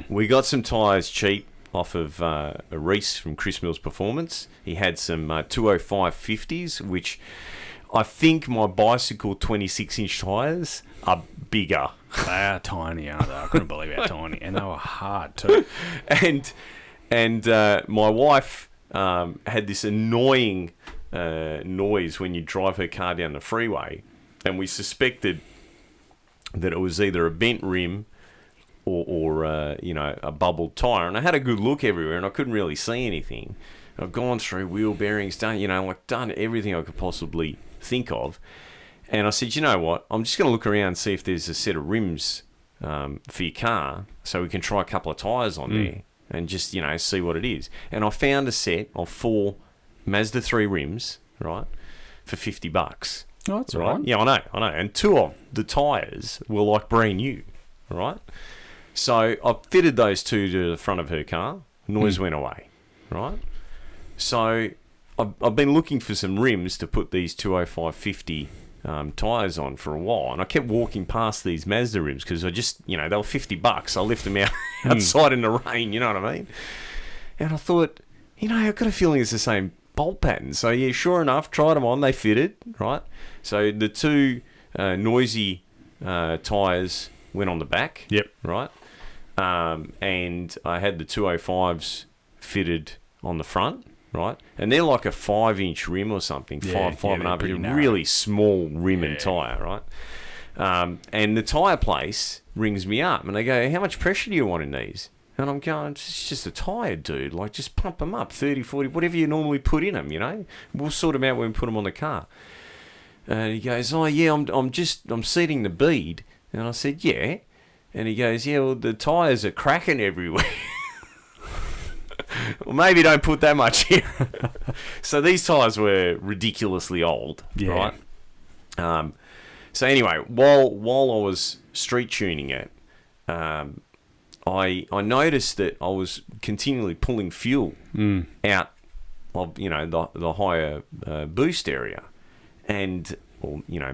We got some tyres cheap off of Reese from Chris Mills Performance. He had some 205 50s, which I think my bicycle 26-inch tyres are bigger. They are tiny, aren't they? I couldn't believe how tiny. And they were hard too. And my wife had this annoying noise when you drive her car down the freeway, and we suspected that it was either a bent rim or a bubbled tyre. And I had a good look everywhere, and I couldn't really see anything. I've gone through wheel bearings, done everything I could possibly think of. And I said, you know what? I'm just going to look around and see if there's a set of rims for your car, so we can try a couple of tyres on there and just, see what it is. And I found a set of 4 Mazda 3 rims, right, for $50. Oh, that's all right. Yeah, I know. And 2 of the tyres were like brand new, right? So I fitted those 2 to the front of her car. Noise went away, right? So I've been looking for some rims to put these 205 50 tyres on for a while, and I kept walking past these Mazda rims because I just, they were $50. I left them out outside in the rain, you know what I mean? And I thought, I've got a feeling it's the same bolt pattern. So yeah, sure enough, tried them on, they fitted, right? So the 2 noisy tyres went on the back, right? And I had the 205s fitted on the front, right? And they're like a 5-inch rim or something, 5.5 inch, really small rim and tyre, right? And the tyre place rings me up and they go, how much pressure do you want in these? And I'm going, it's just a tyre, dude. Like, just pump them up, 30, 40, whatever you normally put in them, We'll sort them out when we put them on the car. And he goes, oh, yeah, I'm seating the bead. And I said, yeah. And he goes, yeah, well, the tyres are cracking everywhere. Well, maybe don't put that much here. So these tyres were ridiculously old, right? So anyway, while I was street tuning it, I noticed that I was continually pulling fuel out of the higher boost area, and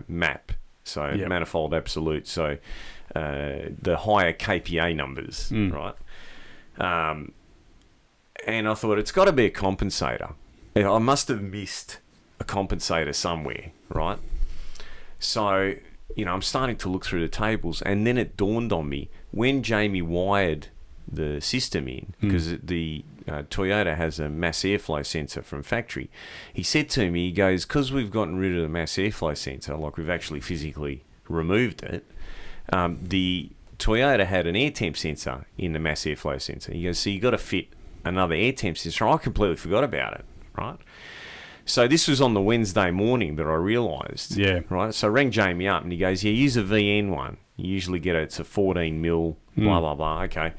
MAP, so manifold absolute, so the higher KPA numbers, right? And I thought, it's got to be a compensator. I must have missed a compensator somewhere, right? So, I'm starting to look through the tables, and then it dawned on me, when Jamie wired the system in, because the Toyota has a mass airflow sensor from factory, he said to me, he goes, because we've gotten rid of the mass airflow sensor, like we've actually physically removed it, the Toyota had an air temp sensor in the mass airflow sensor. He goes, so you got to fit another air temp sensor. I completely forgot about it, right? So this was on the Wednesday morning that I realised. Yeah. Right? So I rang Jamie up and he goes, yeah, use a VN one. You usually get it's a 14 mil, blah, blah, blah. Okay.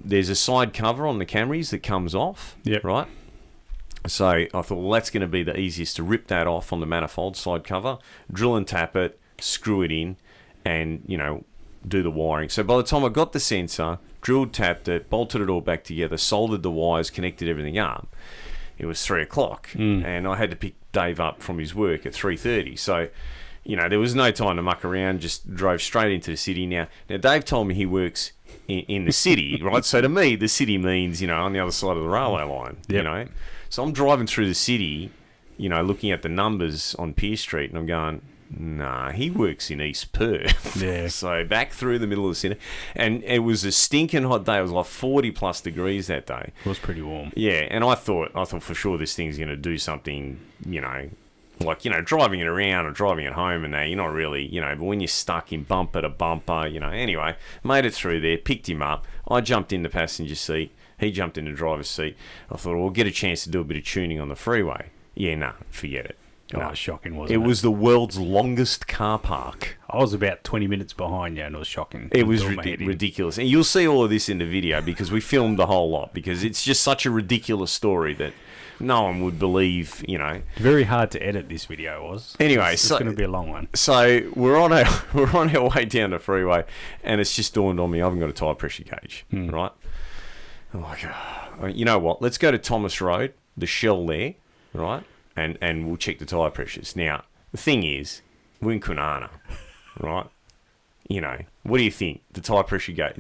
There's a side cover on the Camrys that comes off. Yep. Right? So I thought, well, that's going to be the easiest to rip that off on the manifold side cover, drill and tap it, screw it in, and, do the wiring. So by the time I got the sensor, drilled, tapped it, bolted it all back together, soldered the wires, connected everything up, it was 3 o'clock, and I had to pick Dave up from his work at 3:30. So, there was no time to muck around. Just drove straight into the city. Now Dave told me he works in the city, right? So to me, the city means on the other side of the railway line. So I'm driving through the city, looking at the numbers on Pier Street, and I'm going, nah, he works in East Perth. Yeah. So back through the middle of the city. And it was a stinking hot day. It was like 40 plus degrees that day. It was pretty warm. Yeah, and I thought for sure this thing's going to do something, like, driving it around or driving it home and that, you're not really, but when you're stuck in bumper to bumper, anyway, made it through there, picked him up. I jumped in the passenger seat. He jumped in the driver's seat. I thought, we'll get a chance to do a bit of tuning on the freeway. Yeah, nah, forget it. Oh, shocking, wasn't it? It was the world's longest car park. I was about 20 minutes behind you, and it was shocking. It was ridiculous. And you'll see all of this in the video because we filmed the whole lot, because it's just such a ridiculous story that no one would believe, Very hard to edit, this video was. Anyway, it's going to be a long one. So we're on our way down the freeway, and it's just dawned on me, I haven't got a tyre pressure gauge, right? I'm like, you know what? Let's go to Thomas Road, the Shell there, right? and we'll check the tyre pressures. Now, the thing is, we're in Kwinana, right? You know, what do you think? The tyre pressure go,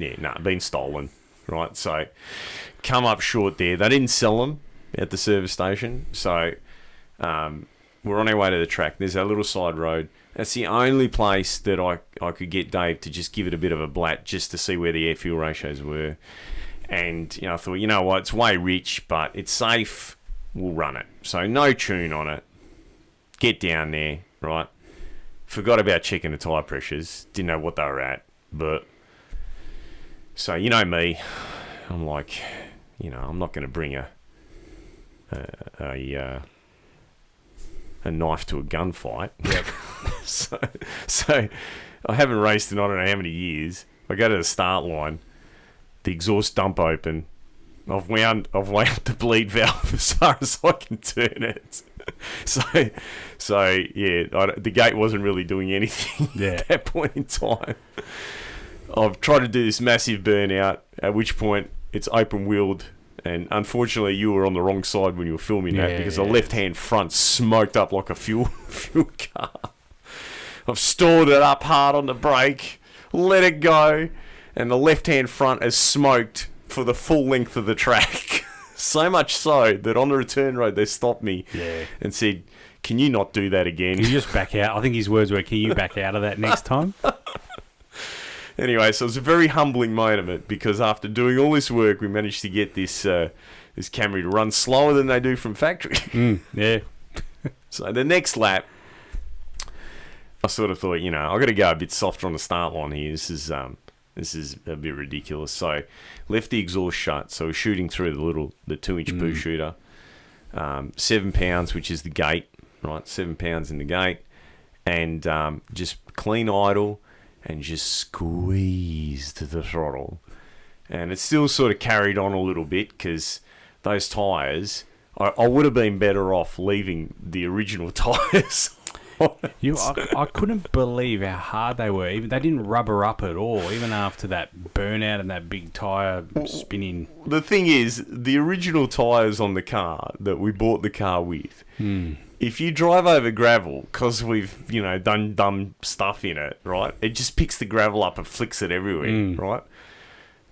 been stolen, right? So, come up short there. They didn't sell them at the service station, so we're on our way to the track. There's our little side road. That's the only place that I could get Dave to just give it a bit of a blat just to see where the air-fuel ratios were. And, I thought, you know what, it's way rich, but it's safe. We'll run it. So, no tune on it. Get down there, right? Forgot about checking the tyre pressures. Didn't know what they were at. But, so, you know me. I'm like, I'm not going to bring a knife to a gunfight. Yep. so I haven't raced in I don't know how many years. I go to the start line. The exhaust dump open. I've wound the bleed valve as far as I can turn it. So yeah, the gate wasn't really doing anything at that point in time. I've tried to do this massive burnout, at which point it's open wheeled, and unfortunately you were on the wrong side when you were filming that because the left hand front smoked up like a fuel car. I've stored it up hard on the brake, let it go, and the left hand front has smoked for the full length of the track. So much so that on the return road they stopped me and said, "Can you not do that again? Can you just back out?" I think his words were, "Can you back out of that next time?" Anyway, so it was a very humbling moment because after doing all this work, we managed to get this Camry to run slower than they do from factory. So the next lap, I sort of thought, I've got to go a bit softer on the start line here. This is a bit ridiculous. So left the exhaust shut. So we're shooting through the 2-inch boost shooter. 7 pounds, which is the gate, right? 7 pounds in the gate, and just clean idle. And just squeezed the throttle. And it still sort of carried on a little bit because those tyres, I would have been better off leaving the original tyres. I couldn't believe how hard they were. Even they didn't rubber up at all, even after that burnout and that big tyre spinning. The thing is, the original tyres on the car that we bought the car with, if you drive over gravel, because we've, done dumb stuff in it, right? It just picks the gravel up and flicks it everywhere, right?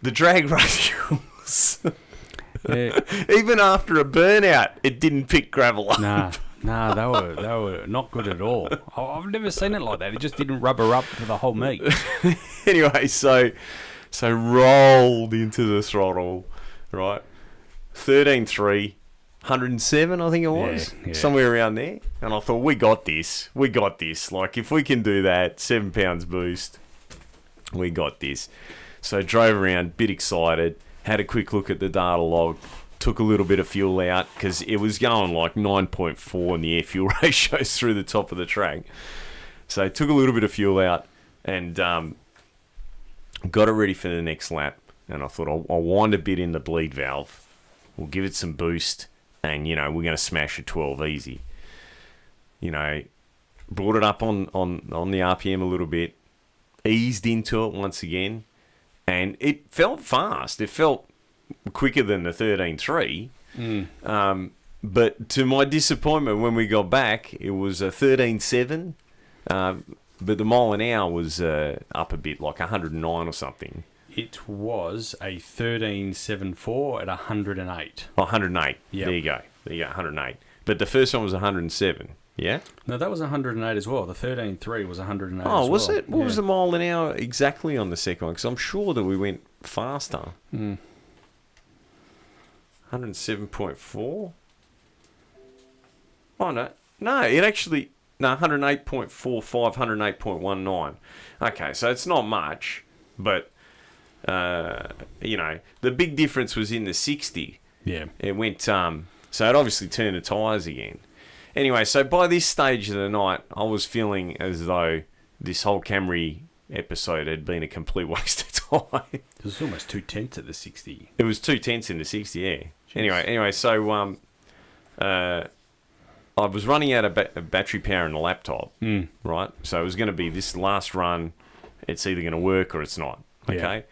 The drag radials, even after a burnout, it didn't pick gravel up. Nah, they were not good at all. I've never seen it like that. It just didn't rubber up for the whole meet. Anyway, so rolled into the throttle, right? 13.3. 107, I think it was, somewhere around there. And I thought, we got this. Like, if we can do that, 7 pounds boost, we got this. So drove around, bit excited, had a quick look at the data log, took a little bit of fuel out because it was going like 9.4 in the air-fuel ratios through the top of the track. So took a little bit of fuel out and got it ready for the next lap. And I thought, I'll wind a bit in the bleed valve. We'll give it some boost. And, we're going to smash a 12 easy. Brought it up on the RPM a little bit. Eased into it once again. And it felt fast. It felt quicker than the 13.3. But to my disappointment, when we got back, it was a 13.7. But the mile an hour was up a bit, like 109 or something. It was a 13.74 at 108. Oh, 108. Yep. There you go, 108. But the first one was 107, yeah? No, that was 108 as well. The 13.3 was 108 as well. Oh, was it? What was the mile an hour exactly on the second one? Because I'm sure that we went faster. 107.4? Oh, no. No, it actually... No, 108.45, 108.19. Okay, so it's not much, but... the big difference was in the 60. Yeah. It went, so it obviously turned the tyres again. Anyway, so by this stage of the night, I was feeling as though this whole Camry episode had been a complete waste of time. It was almost 2/10 at the 60. It was 2/10 in the 60, yeah. Anyway, so I was running out of battery power in the laptop, right? So it was going to be this last run. It's either going to work or it's not. Okay, Yeah.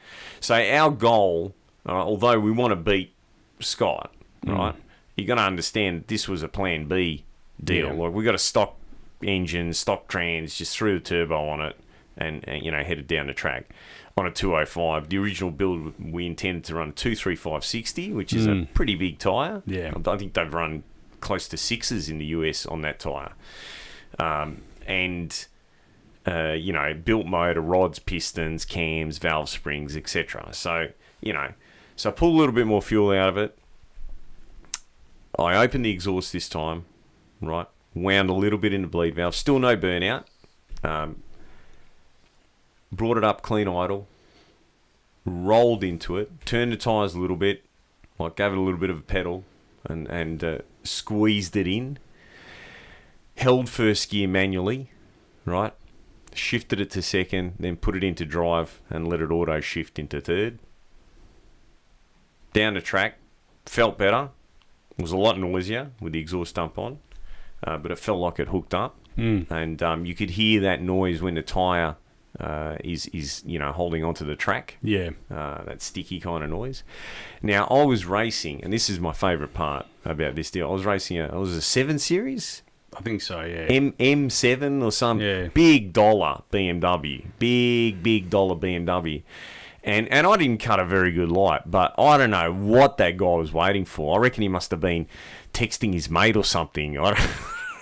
So our goal, although we want to beat Scott, right? You got to understand this was a plan B deal. Yeah. Like we got a stock engine, stock trans, just threw the turbo on it, and headed down the track on a 205. The original build, we intended to run a 235/60, which is a pretty big tyre. Yeah. I think they've run close to 6s in the US on that tyre. Built motor, rods, pistons, cams, valve springs, etc. So I pulled a little bit more fuel out of it. I opened the exhaust this time, right? Wound a little bit in the bleed valve. Still no burnout. Brought it up clean idle. Rolled into it. Turned the tyres a little bit. Like gave it a little bit of a pedal. And squeezed it in. Held first gear manually, right? Shifted it to second. Then put it into drive and let it auto shift into third. Down the track. Felt better. It was a lot noisier with the exhaust dump on, but it felt like it hooked up, and you could hear that noise when the tyre is holding onto the track. Yeah, that sticky kind of noise. Now I was racing, and this is my favourite part about this deal. I was racing it was a 7 Series. I think so. Yeah, M7 or some big dollar BMW, big dollar BMW. And I didn't cut a very good light, but I don't know what that guy was waiting for. I reckon he must have been texting his mate or something. I'm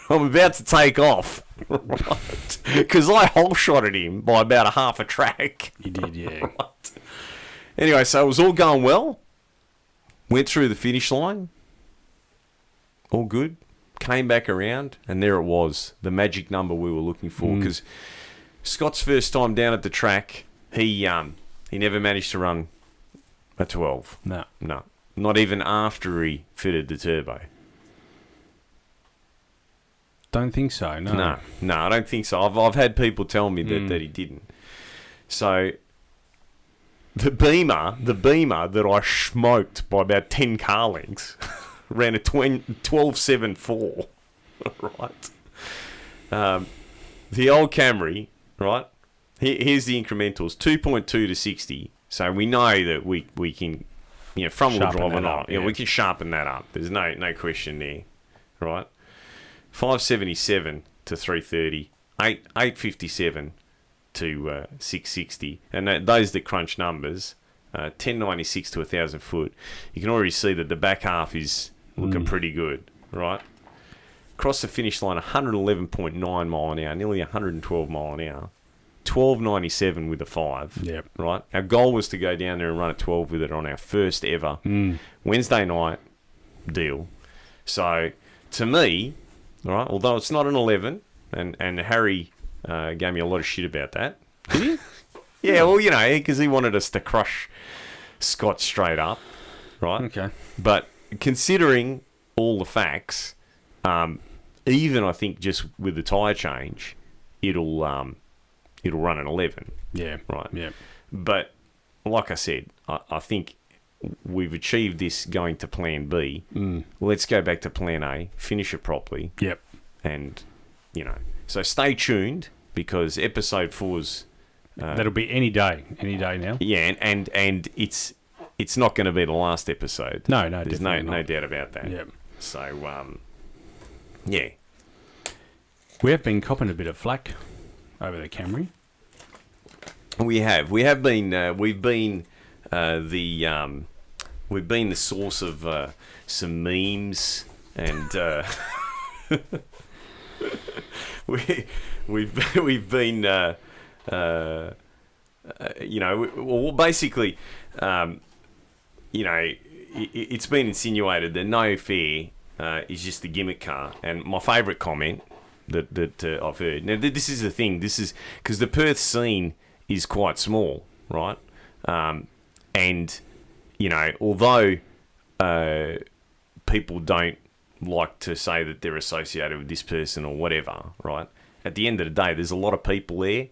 about to take off, right? Because I hole-shotted him by about a half a track. You did, yeah. Right? Anyway, so it was all going well. Went through the finish line. All good. Came back around, and there it was, the magic number we were looking for. Because Scott's first time down at the track, he never managed to run a 12. No. Not even after he fitted the turbo. Don't think so, no. No, I don't think so. I've had people tell me that he didn't. So, the Beamer that I smoked by about 10 car lengths ran a 12.74, right? The old Camry, right? Here's the incrementals, 2.2 to 60. So we know that we can, front wheel drive or not. We can sharpen that up. There's no question there, right? 577 to 330, 857 to 660, and those that crunch numbers, 1096 to 1,000 foot. You can already see that the back half is looking pretty good, right? Across the finish line, 111.9 mile an hour, nearly 112 mile an hour. 12.97 with a 5. Yep. Right? Our goal was to go down there and run a 12 with it on our first ever Wednesday night deal. So, to me, all right, although it's not an 11, and Harry gave me a lot of shit about that. Did he? Yeah, well, because he wanted us to crush Scott straight up, right? Okay. But considering all the facts, even I think just with the tyre change, it'll run an 11. Yeah. Right. Yeah. But like I said, I think we've achieved this going to Plan B. Let's go back to Plan A, finish it properly. Yep. And, so stay tuned because episode 4's... that'll be any day now. Yeah, and it's not going to be the last episode. No, there's no doubt about that. Yep. So, yeah. We have been copping a bit of flack over the Camry. We have been. We've been the source of some memes, and we've been. Basically, it's been insinuated that No Fair is just a gimmick car, and my favourite comment that I've heard. Now, this is the thing. This is because the Perth scene is quite small, right? And although people don't like to say that they're associated with this person or whatever, right? At the end of the day, there's a lot of people there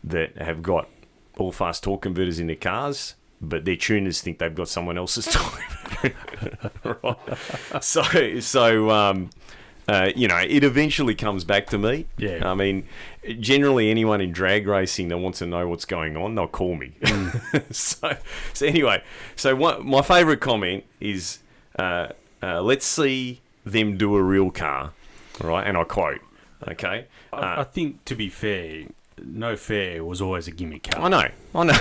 that have got all-fast torque converters in their cars, but their tuners think they've got someone else's torque converter. Right? So it eventually comes back to me. Yeah. I mean, generally anyone in drag racing that wants to know what's going on, they'll call me. So anyway, my favourite comment is, let's see them do a real car. right? And I quote, okay? I think, to be fair, no fair was always a gimmick car. I know.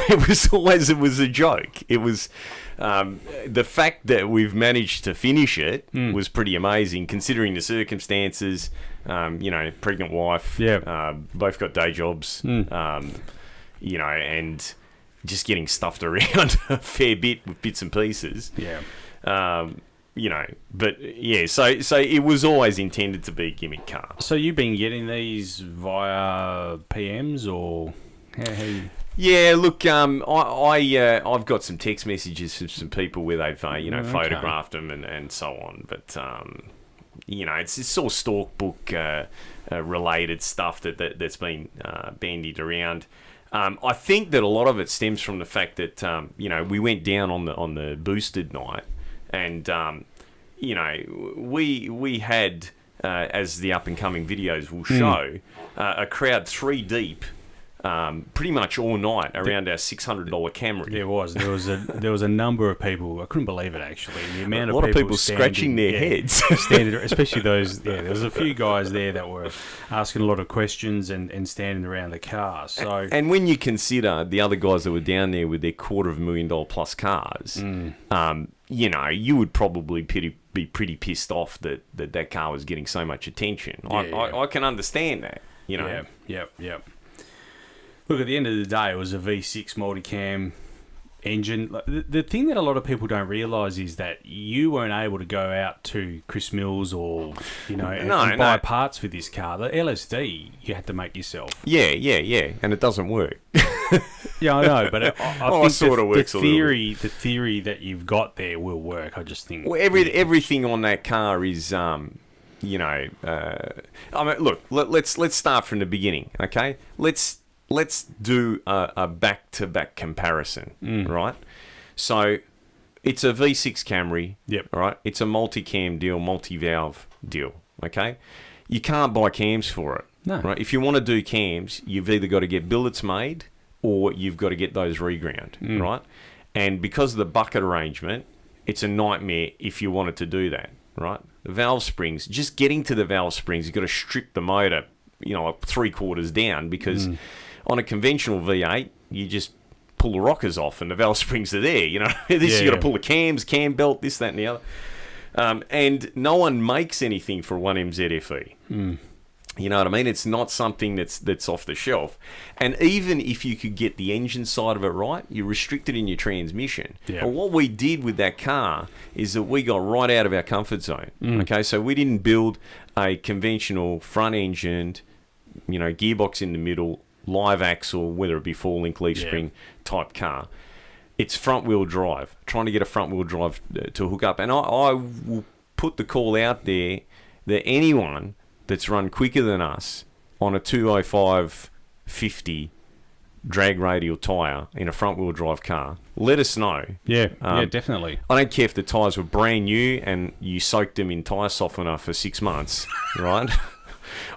It was a joke. It was the fact that we've managed to finish it was pretty amazing, considering the circumstances. Pregnant wife. Yeah. Both got day jobs. And just getting stuffed around a fair bit with bits and pieces. Yeah. But yeah, so it was always intended to be a gimmick car. So you've been getting these via PMs or how you... Yeah, look, I've got some text messages from some people where they've photographed them and so on. But it's all stalk book related stuff that's been bandied around. I think that a lot of it stems from the fact that we went down on the boosted night. And, we had, as the up-and-coming videos will show, a crowd 3 deep, pretty much all night around our $600 Camry. There was a number of people. I couldn't believe it, actually. The amount a lot of people scratching their heads. Especially those, there was a few guys there that were asking a lot of questions and standing around the car. So, and when you consider the other guys that were down there with their $250,000 plus cars, you would probably be pretty pissed off that car was getting so much attention. I can understand that, Yeah. Look, at the end of the day, it was a V6 multicam engine. The thing that a lot of people don't realise is that you weren't able to go out to Chris Mills or, and buy parts for this car. The LSD, you had to make yourself. Yeah, and it doesn't work. Yeah, I know, but I think it sort of works the theory that you've got there will work. I just think... Well, everything on that car is... look, let's start from the beginning, okay? Let's do a back-to-back comparison, right? So, it's a V6 Camry, right? It's a multi-cam deal, multi-valve deal, okay? You can't buy cams for it, right? If you want to do cams, you've either got to get billets made or you've got to get those reground, right? And because of the bucket arrangement, it's a nightmare if you wanted to do that, right? The valve springs, just getting to the valve springs, you've got to strip the motor, 3/4 down because... On a conventional V8, you just pull the rockers off and the valve springs are there. You got to pull the cams, cam belt, this, that, and the other. And no one makes anything for 1MZFE. You know what I mean? It's not something that's off the shelf. And even if you could get the engine side of it right, you're restricted in your transmission. Yeah. But what we did with that car is that we got right out of our comfort zone. Okay, so we didn't build a conventional front-engined, gearbox in the middle, live axle, whether it be 4-link leaf spring type car. It's front-wheel drive, trying to get a front-wheel drive to hook up. And I will put the call out there that anyone that's run quicker than us on a 205/50 drag radial tyre in a front-wheel drive car, let us know. Yeah, definitely. I don't care if the tyres were brand new and you soaked them in tyre softener for 6 months, right?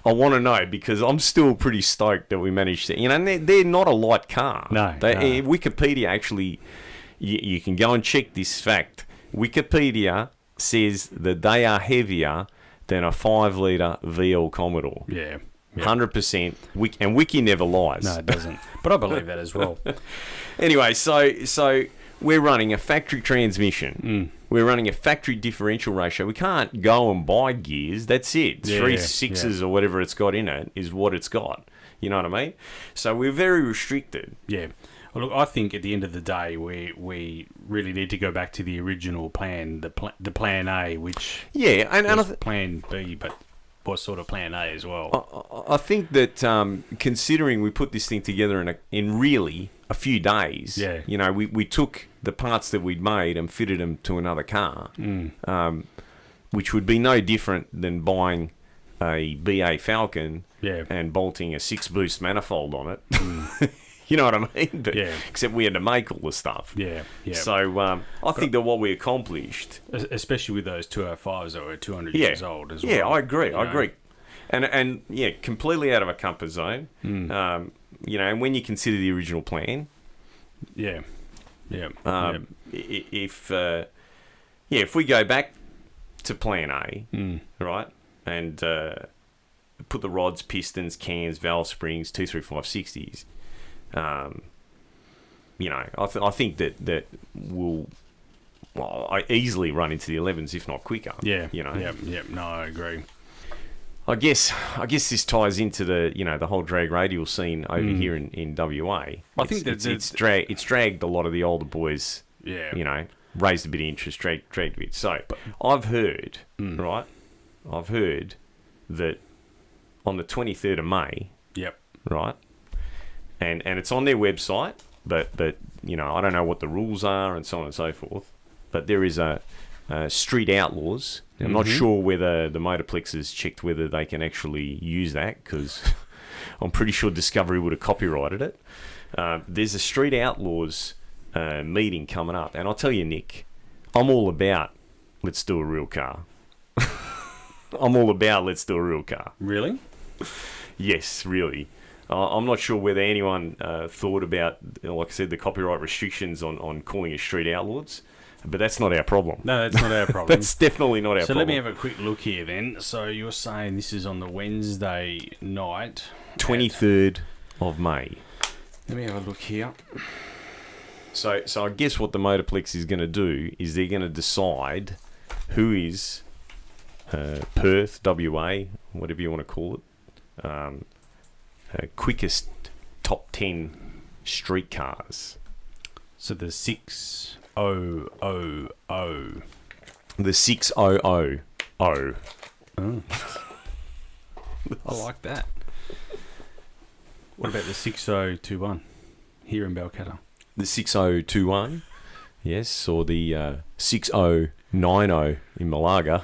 I want to know because I'm still pretty stoked that we managed to... they're not a light car. No. Wikipedia actually... You can go and check this fact. Wikipedia says that they are heavier than a 5-litre VL Commodore. Yeah. 100%. And Wiki never lies. No, it doesn't. But I believe that as well. Anyway, so we're running a factory transmission. We're running a factory differential ratio. We can't go and buy gears. That's it. 3 6s or whatever it's got in it is what it's got. You know what I mean? So we're very restricted. Yeah. Well, look, I think at the end of the day, we really need to go back to the original plan, the plan A, which was plan B, but was sort of plan A as well. I think that considering we put this thing together in really a few days, we took the parts that we'd made and fitted them to another car, which would be no different than buying a BA Falcon and bolting a 6-boost manifold on it. You know what I mean? But, except we had to make all the stuff. Yeah. So I think that what we accomplished... Especially with those 205s that were 200 years old as well. Yeah, I agree. And completely out of a comfort zone. And when you consider the original plan... If we go back to plan A, right, and put the rods, pistons, cans, valve springs, 23560s. I think that will I easily run into the 11s, if not quicker. Yeah. You know. Yep. No, I agree. I guess this ties into the whole drag radial scene over here in WA. I think it's dragged a lot of the older boys. Yeah. Raised a bit of interest, dragged a bit. So I've heard, right? I've heard that on the 23rd of May. Yep. Right. And it's on their website, but I don't know what the rules are and so on and so forth. But there is a Street Outlaws. I'm not sure whether the Motorplex has checked whether they can actually use that, because I'm pretty sure Discovery would have copyrighted it. There's a Street Outlaws meeting coming up, and I'll tell you, Nick, I'm all about let's do a real car. I'm all about let's do a real car. Really? Yes, really. I'm not sure whether anyone thought about, like I said, the copyright restrictions on calling it Street Outlaws. But that's not our problem. No, that's not our problem. That's definitely not our problem. So let me have a quick look here then. So you're saying this is on the Wednesday night. 23rd of May. Let me have a look here. So I guess what the Motorplex is going to do is they're going to decide who is Perth, WA, whatever you want to call it, quickest top 10 street cars. So the 600. The 600. Oh. I like that. What about the 6021 here in Balcatta? The 6021, yes, or the 6090 in Malaga.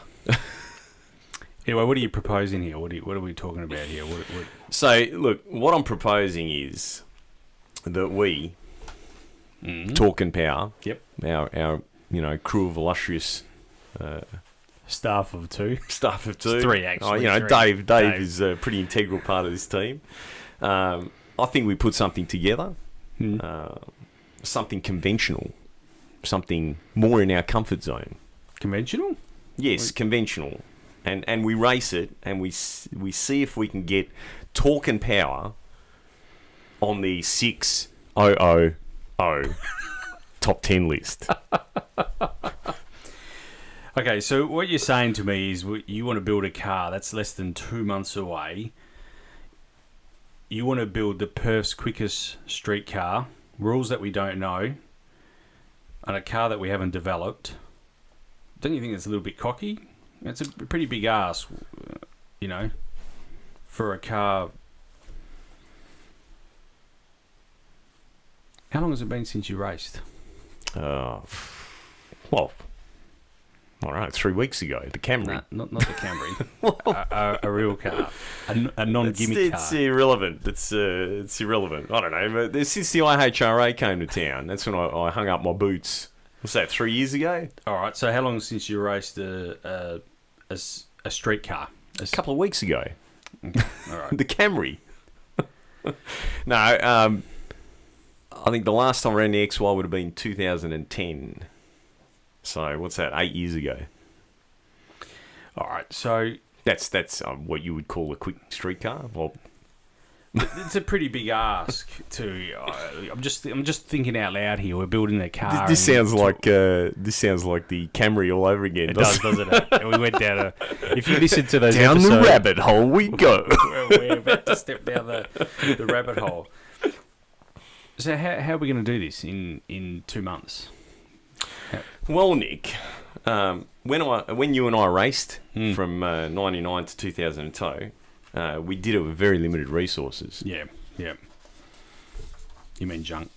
Anyway, what are you proposing here? What are we talking about here? What... So, look, what I'm proposing is that we, Talk and Power, yep, our crew of illustrious staff of two. It's three, actually. Dave is a pretty integral part of this team. I think we put something together, something conventional, something more in our comfort zone. Conventional? Yes, conventional. And we race it, and we see if we can get Talk and Power on the 6000 top 10 list. Okay, so what you're saying to me is you want to build a car that's less than 2 months away. You want to build the Perth's quickest street car, rules that we don't know, and a car that we haven't developed. Don't you think it's a little bit cocky? It's a pretty big ask, for a car. How long has it been since you raced? Well, I don't know, 3 weeks ago, the Camry. Not the Camry. a real car. A non-gimmick car. It's irrelevant. It's irrelevant. I don't know. But since the NHRA came to town, that's when I hung up my boots. What's that, 3 years ago? All right, so how long since you raced a street car? A couple of weeks ago. Okay. All right. The Camry. No, I think the last time I ran the XY would have been 2010. So what's that? 8 years ago. All right, so that's what you would call a quick street car. Well, it's a pretty big ask to. I'm just thinking out loud here. We're building a car. This sounds like the Camry all over again. It doesn't it? And we went down if you listen to those down episodes, the rabbit hole we go. We're about to step down the rabbit hole. So how are we going to do this in 2 months? Well, Nick, when you and I raced from 99 to 2002, we did it with very limited resources. Yeah. You mean junk?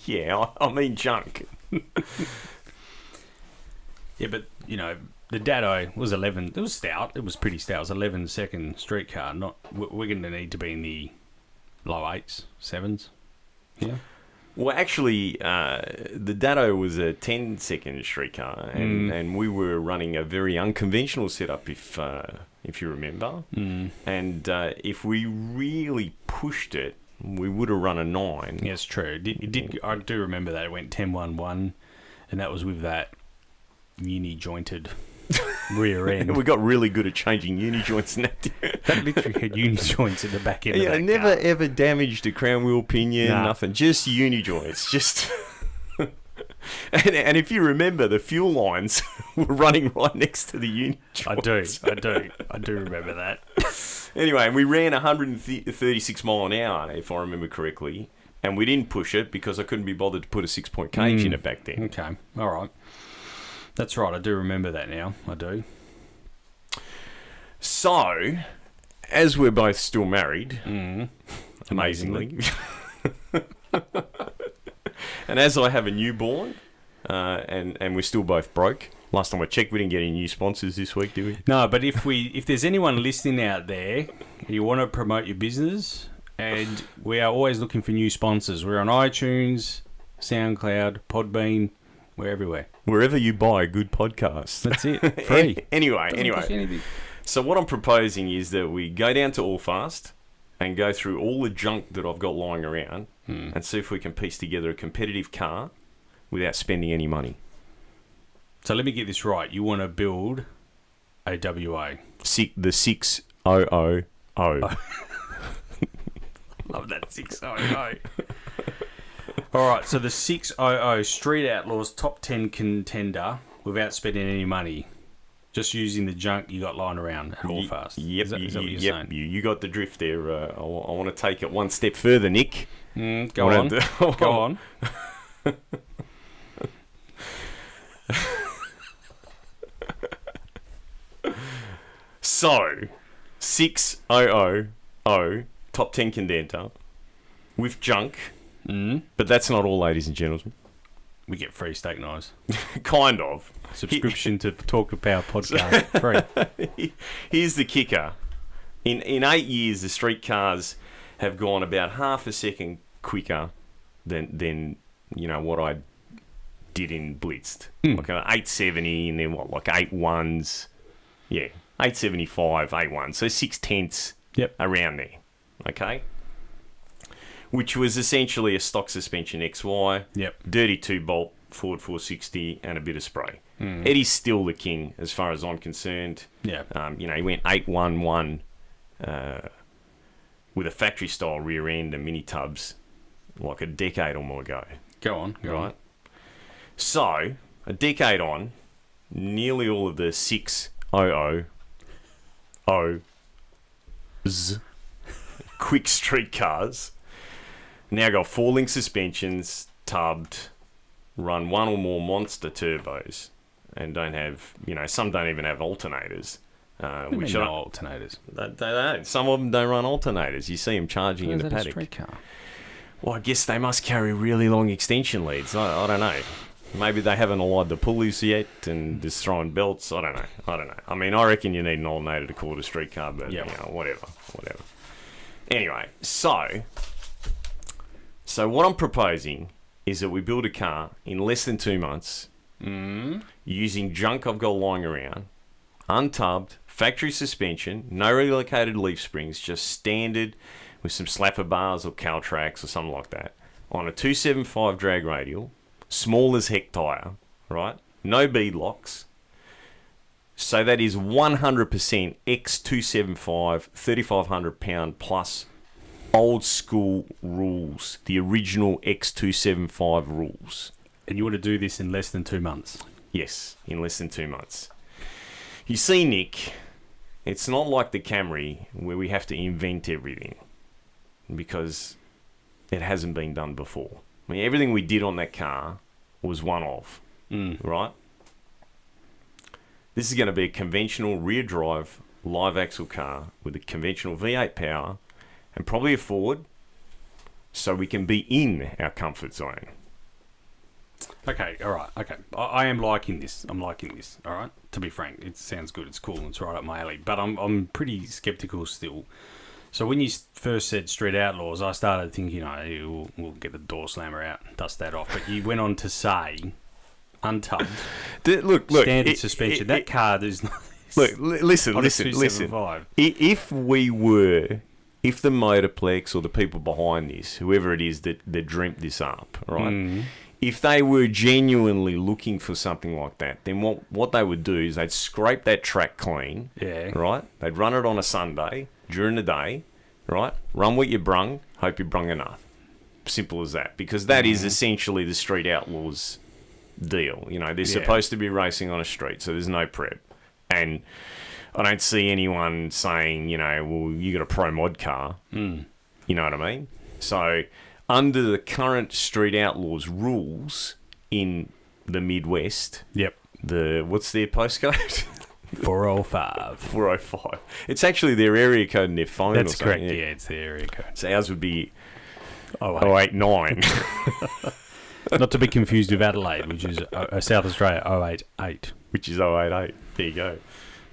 Yeah, I mean junk. Yeah, but the Dado was 11. It was stout. It was pretty stout. It was 11-second street car. We're going to need to be in the low 8s, 7s. Yeah. Well, actually, the Dado was a 10-second street car, and we were running a very unconventional setup, if you remember. And if we really pushed it, we would have run a 9. Yes, true. I do remember that. It went 10-1-1, and that was with that uni-jointed rear end. We got really good at changing uni joints in that. That literally had uni joints in the back end of that never car. ever damaged a crown wheel pinion, nothing. Just uni joints. Just. And if you remember, the fuel lines were running right next to the uni joints. I do remember that. Anyway, we ran 136 mile an hour, if I remember correctly, and we didn't push it because I couldn't be bothered to put a 6-point cage in it back then. Okay, all right. That's right, I do remember that now. I do. So, as we're both still married, amazingly, and as I have a newborn, and we're still both broke. Last time I checked, we didn't get any new sponsors this week, did we? No, but if there's anyone listening out there, you want to promote your business, and we are always looking for new sponsors. We're on iTunes, SoundCloud, Podbean, we're everywhere. Wherever you buy a good podcast. That's it. Free. Anyway. So what I'm proposing is that we go down to Allfast and go through all the junk that I've got lying around and see if we can piece together a competitive car without spending any money. So let me get this right. You want to build a WA. The 600. Love that 600. All right, so the 600 Street Outlaws top 10 contender without spending any money. Just using the junk you got lying around at Allfast. Yep, is that what you're saying? You got the drift there. I want to take it one step further, Nick. Go on. Go on. So, 600 top 10 contender with junk, but that's not all, ladies and gentlemen. We get free steak knives. Kind of. Subscription to Talk About podcast. Free. Here's the kicker. In 8 years, the street cars have gone about half a second quicker than what I did in Blitzed. Like an 870 and then like 8.1s. Yeah, 875, 8.1. So 6/10 around there. Okay? Which was essentially a stock suspension XY, dirty 2-bolt, Ford 460, and a bit of spray. Eddie's still the king as far as I'm concerned. Yeah. He went 811 with a factory style rear end and mini tubs like a decade or more ago. Go on. So, a decade on, nearly all of the 600 quick street cars now got 4-link suspensions, tubbed, run one or more monster turbos, and don't have, some don't even have alternators. Which are alternators? They don't. Some of them don't run alternators. You see them charging in the paddock. A street car? Well, I guess they must carry really long extension leads. I don't know. Maybe they haven't aligned the pulleys yet and just throwing belts. I don't know. I mean, I reckon you need an alternator to call it a street car, but whatever. Anyway, so what I'm proposing is that we build a car in less than 2 months using junk I've got lying around, untubbed, factory suspension, no relocated leaf springs, just standard with some slapper bars or Caltrax or something like that, on a 275 drag radial, small as heck tyre, right? No bead locks. So that is 100% X275, 3,500 pound plus old school rules, the original X275 rules. And you want to do this in less than 2 months? Yes, in less than 2 months. You see, Nick, it's not like the Camry where we have to invent everything because it hasn't been done before. I mean, everything we did on that car was one-off, right? This is going to be a conventional rear-drive live axle car with a conventional V8 power and probably a Ford, so we can be in our comfort zone. Okay, all right, okay. I am liking this. I'm liking this, all right? To be frank, it sounds good. It's cool. It's right up my alley. But I'm pretty sceptical still. So when you first said Street Outlaws, I started thinking, we'll get the door slammer out, dust that off. But you went on to say, untubbed, look, standard suspension. That car, there's no... Look, listen. If the Motorplex or the people behind this, whoever it is that dreamt this up, right? if they were genuinely looking for something like that, then what they would do is they'd scrape that track clean, right? They'd run it on a Sunday during the day, right? Run what you brung, hope you brung enough. Simple as that. Because that is essentially the Street Outlaws deal. You know, they're supposed to be racing on a street, so there's no prep. And I don't see anyone saying, you know, well, you got a pro mod car. You know what I mean? So under the current Street Outlaws rules in the Midwest, what's their postcode? 405. 405. It's actually their area code in their phone. That's or something. correct. Yeah, it's the area code. So ours would be 089. Not to be confused with Adelaide, which is South Australia 088. Which is 088. There you go.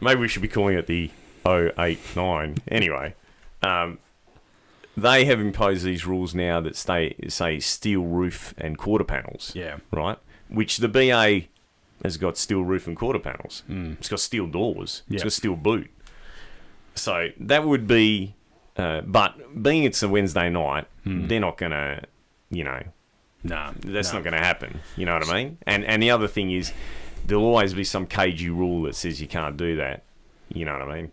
Maybe we should be calling it the 089. Anyway, they have imposed these rules now that say steel roof and quarter panels. Yeah. Right? Which the BA has got steel roof and quarter panels. It's got steel doors. It's got steel boot. So that would be... but being it's a Wednesday night, they're not going to, you know... No. That's not going to happen. You know what I mean? And the other thing is, there'll always be some cagey rule that says you can't do that. You know what I mean?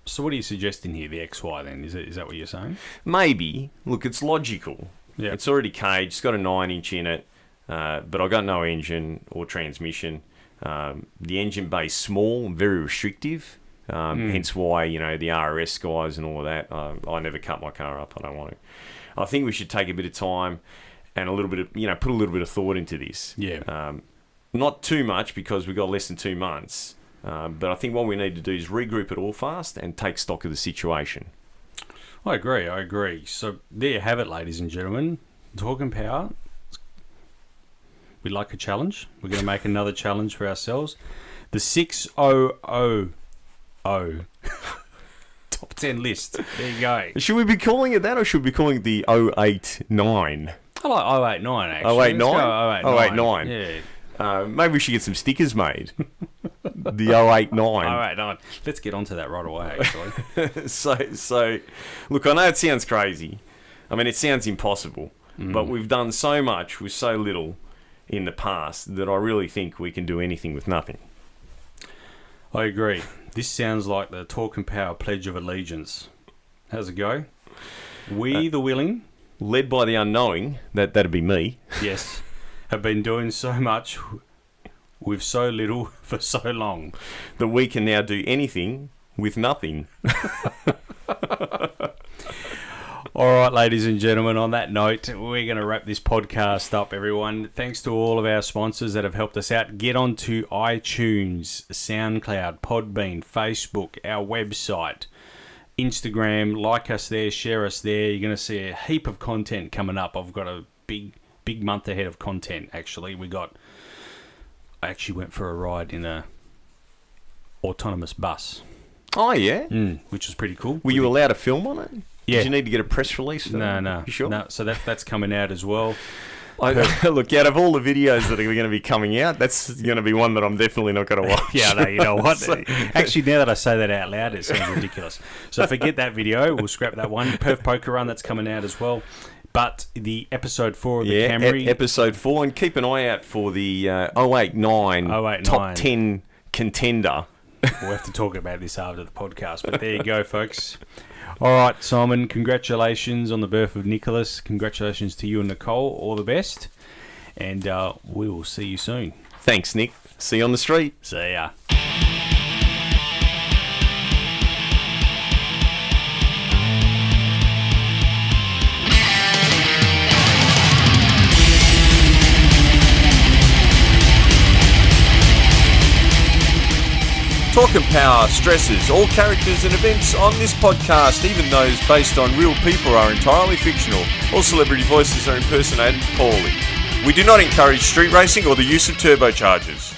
So what are you suggesting here, the XY then? Is that what you're saying? Maybe. Look, it's logical. Yeah. It's already caged. It's got a 9-inch in it. But I've got no engine or transmission. The engine bay's small, very restrictive. Hence why, you know, the RS guys and all of that, I never cut my car up. I don't want to. I think we should take a bit of time and a little bit of, you know, put a little bit of thought into this. Yeah. Not too much because we've got less than 2 months. But I think what we need to do is regroup it all fast and take stock of the situation. I agree. So there you have it, ladies and gentlemen. Talking Power. We'd like a challenge. We're going to make another challenge for ourselves. The 6000 top 10 list. There you go. Should we be calling it that or should we be calling it the 089? I like 089 actually. 089? 089. Yeah. Maybe we should get some stickers made. The 089. 089. Let's get onto that right away, actually. So, look, I know it sounds crazy. I mean, it sounds impossible. But we've done so much with so little in the past that I really think we can do anything with nothing. I agree. This sounds like the Talk and Power Pledge of Allegiance. How's it go? We, the willing, led by the unknowing, that'd be me. Yes, have been doing so much with so little for so long that we can now do anything with nothing. All right, ladies and gentlemen, on that note, we're going to wrap this podcast up, everyone. Thanks to all of our sponsors that have helped us out. Get onto iTunes, SoundCloud, Podbean, Facebook, our website, Instagram. Like us there, share us there. You're going to see a heap of content coming up. I've got a big month ahead of content, actually. I actually went for a ride in a autonomous bus. Oh, yeah? Which was pretty cool. Were you allowed to film on it? Yeah. Did you need to get a press release for that? No. You sure? No, so that's coming out as well. Look, out of all the videos that are going to be coming out, that's going to be one that I'm definitely not going to watch. Yeah, no, you know what? Actually, now that I say that out loud, it sounds ridiculous. So forget that video. We'll scrap that one. Perth Poker Run, that's coming out as well. But the episode 4 of the Camry. Episode 4. And keep an eye out for the 089 top 10 contender. We'll have to talk about this after the podcast. But there you go, folks. All right, Simon, congratulations on the birth of Nicholas. Congratulations to you and Nicole. All the best. And we will see you soon. Thanks, Nick. See you on the street. See ya. Talk and Power stresses all characters and events on this podcast, even those based on real people, are entirely fictional. All celebrity voices are impersonated poorly. We do not encourage street racing or the use of turbochargers.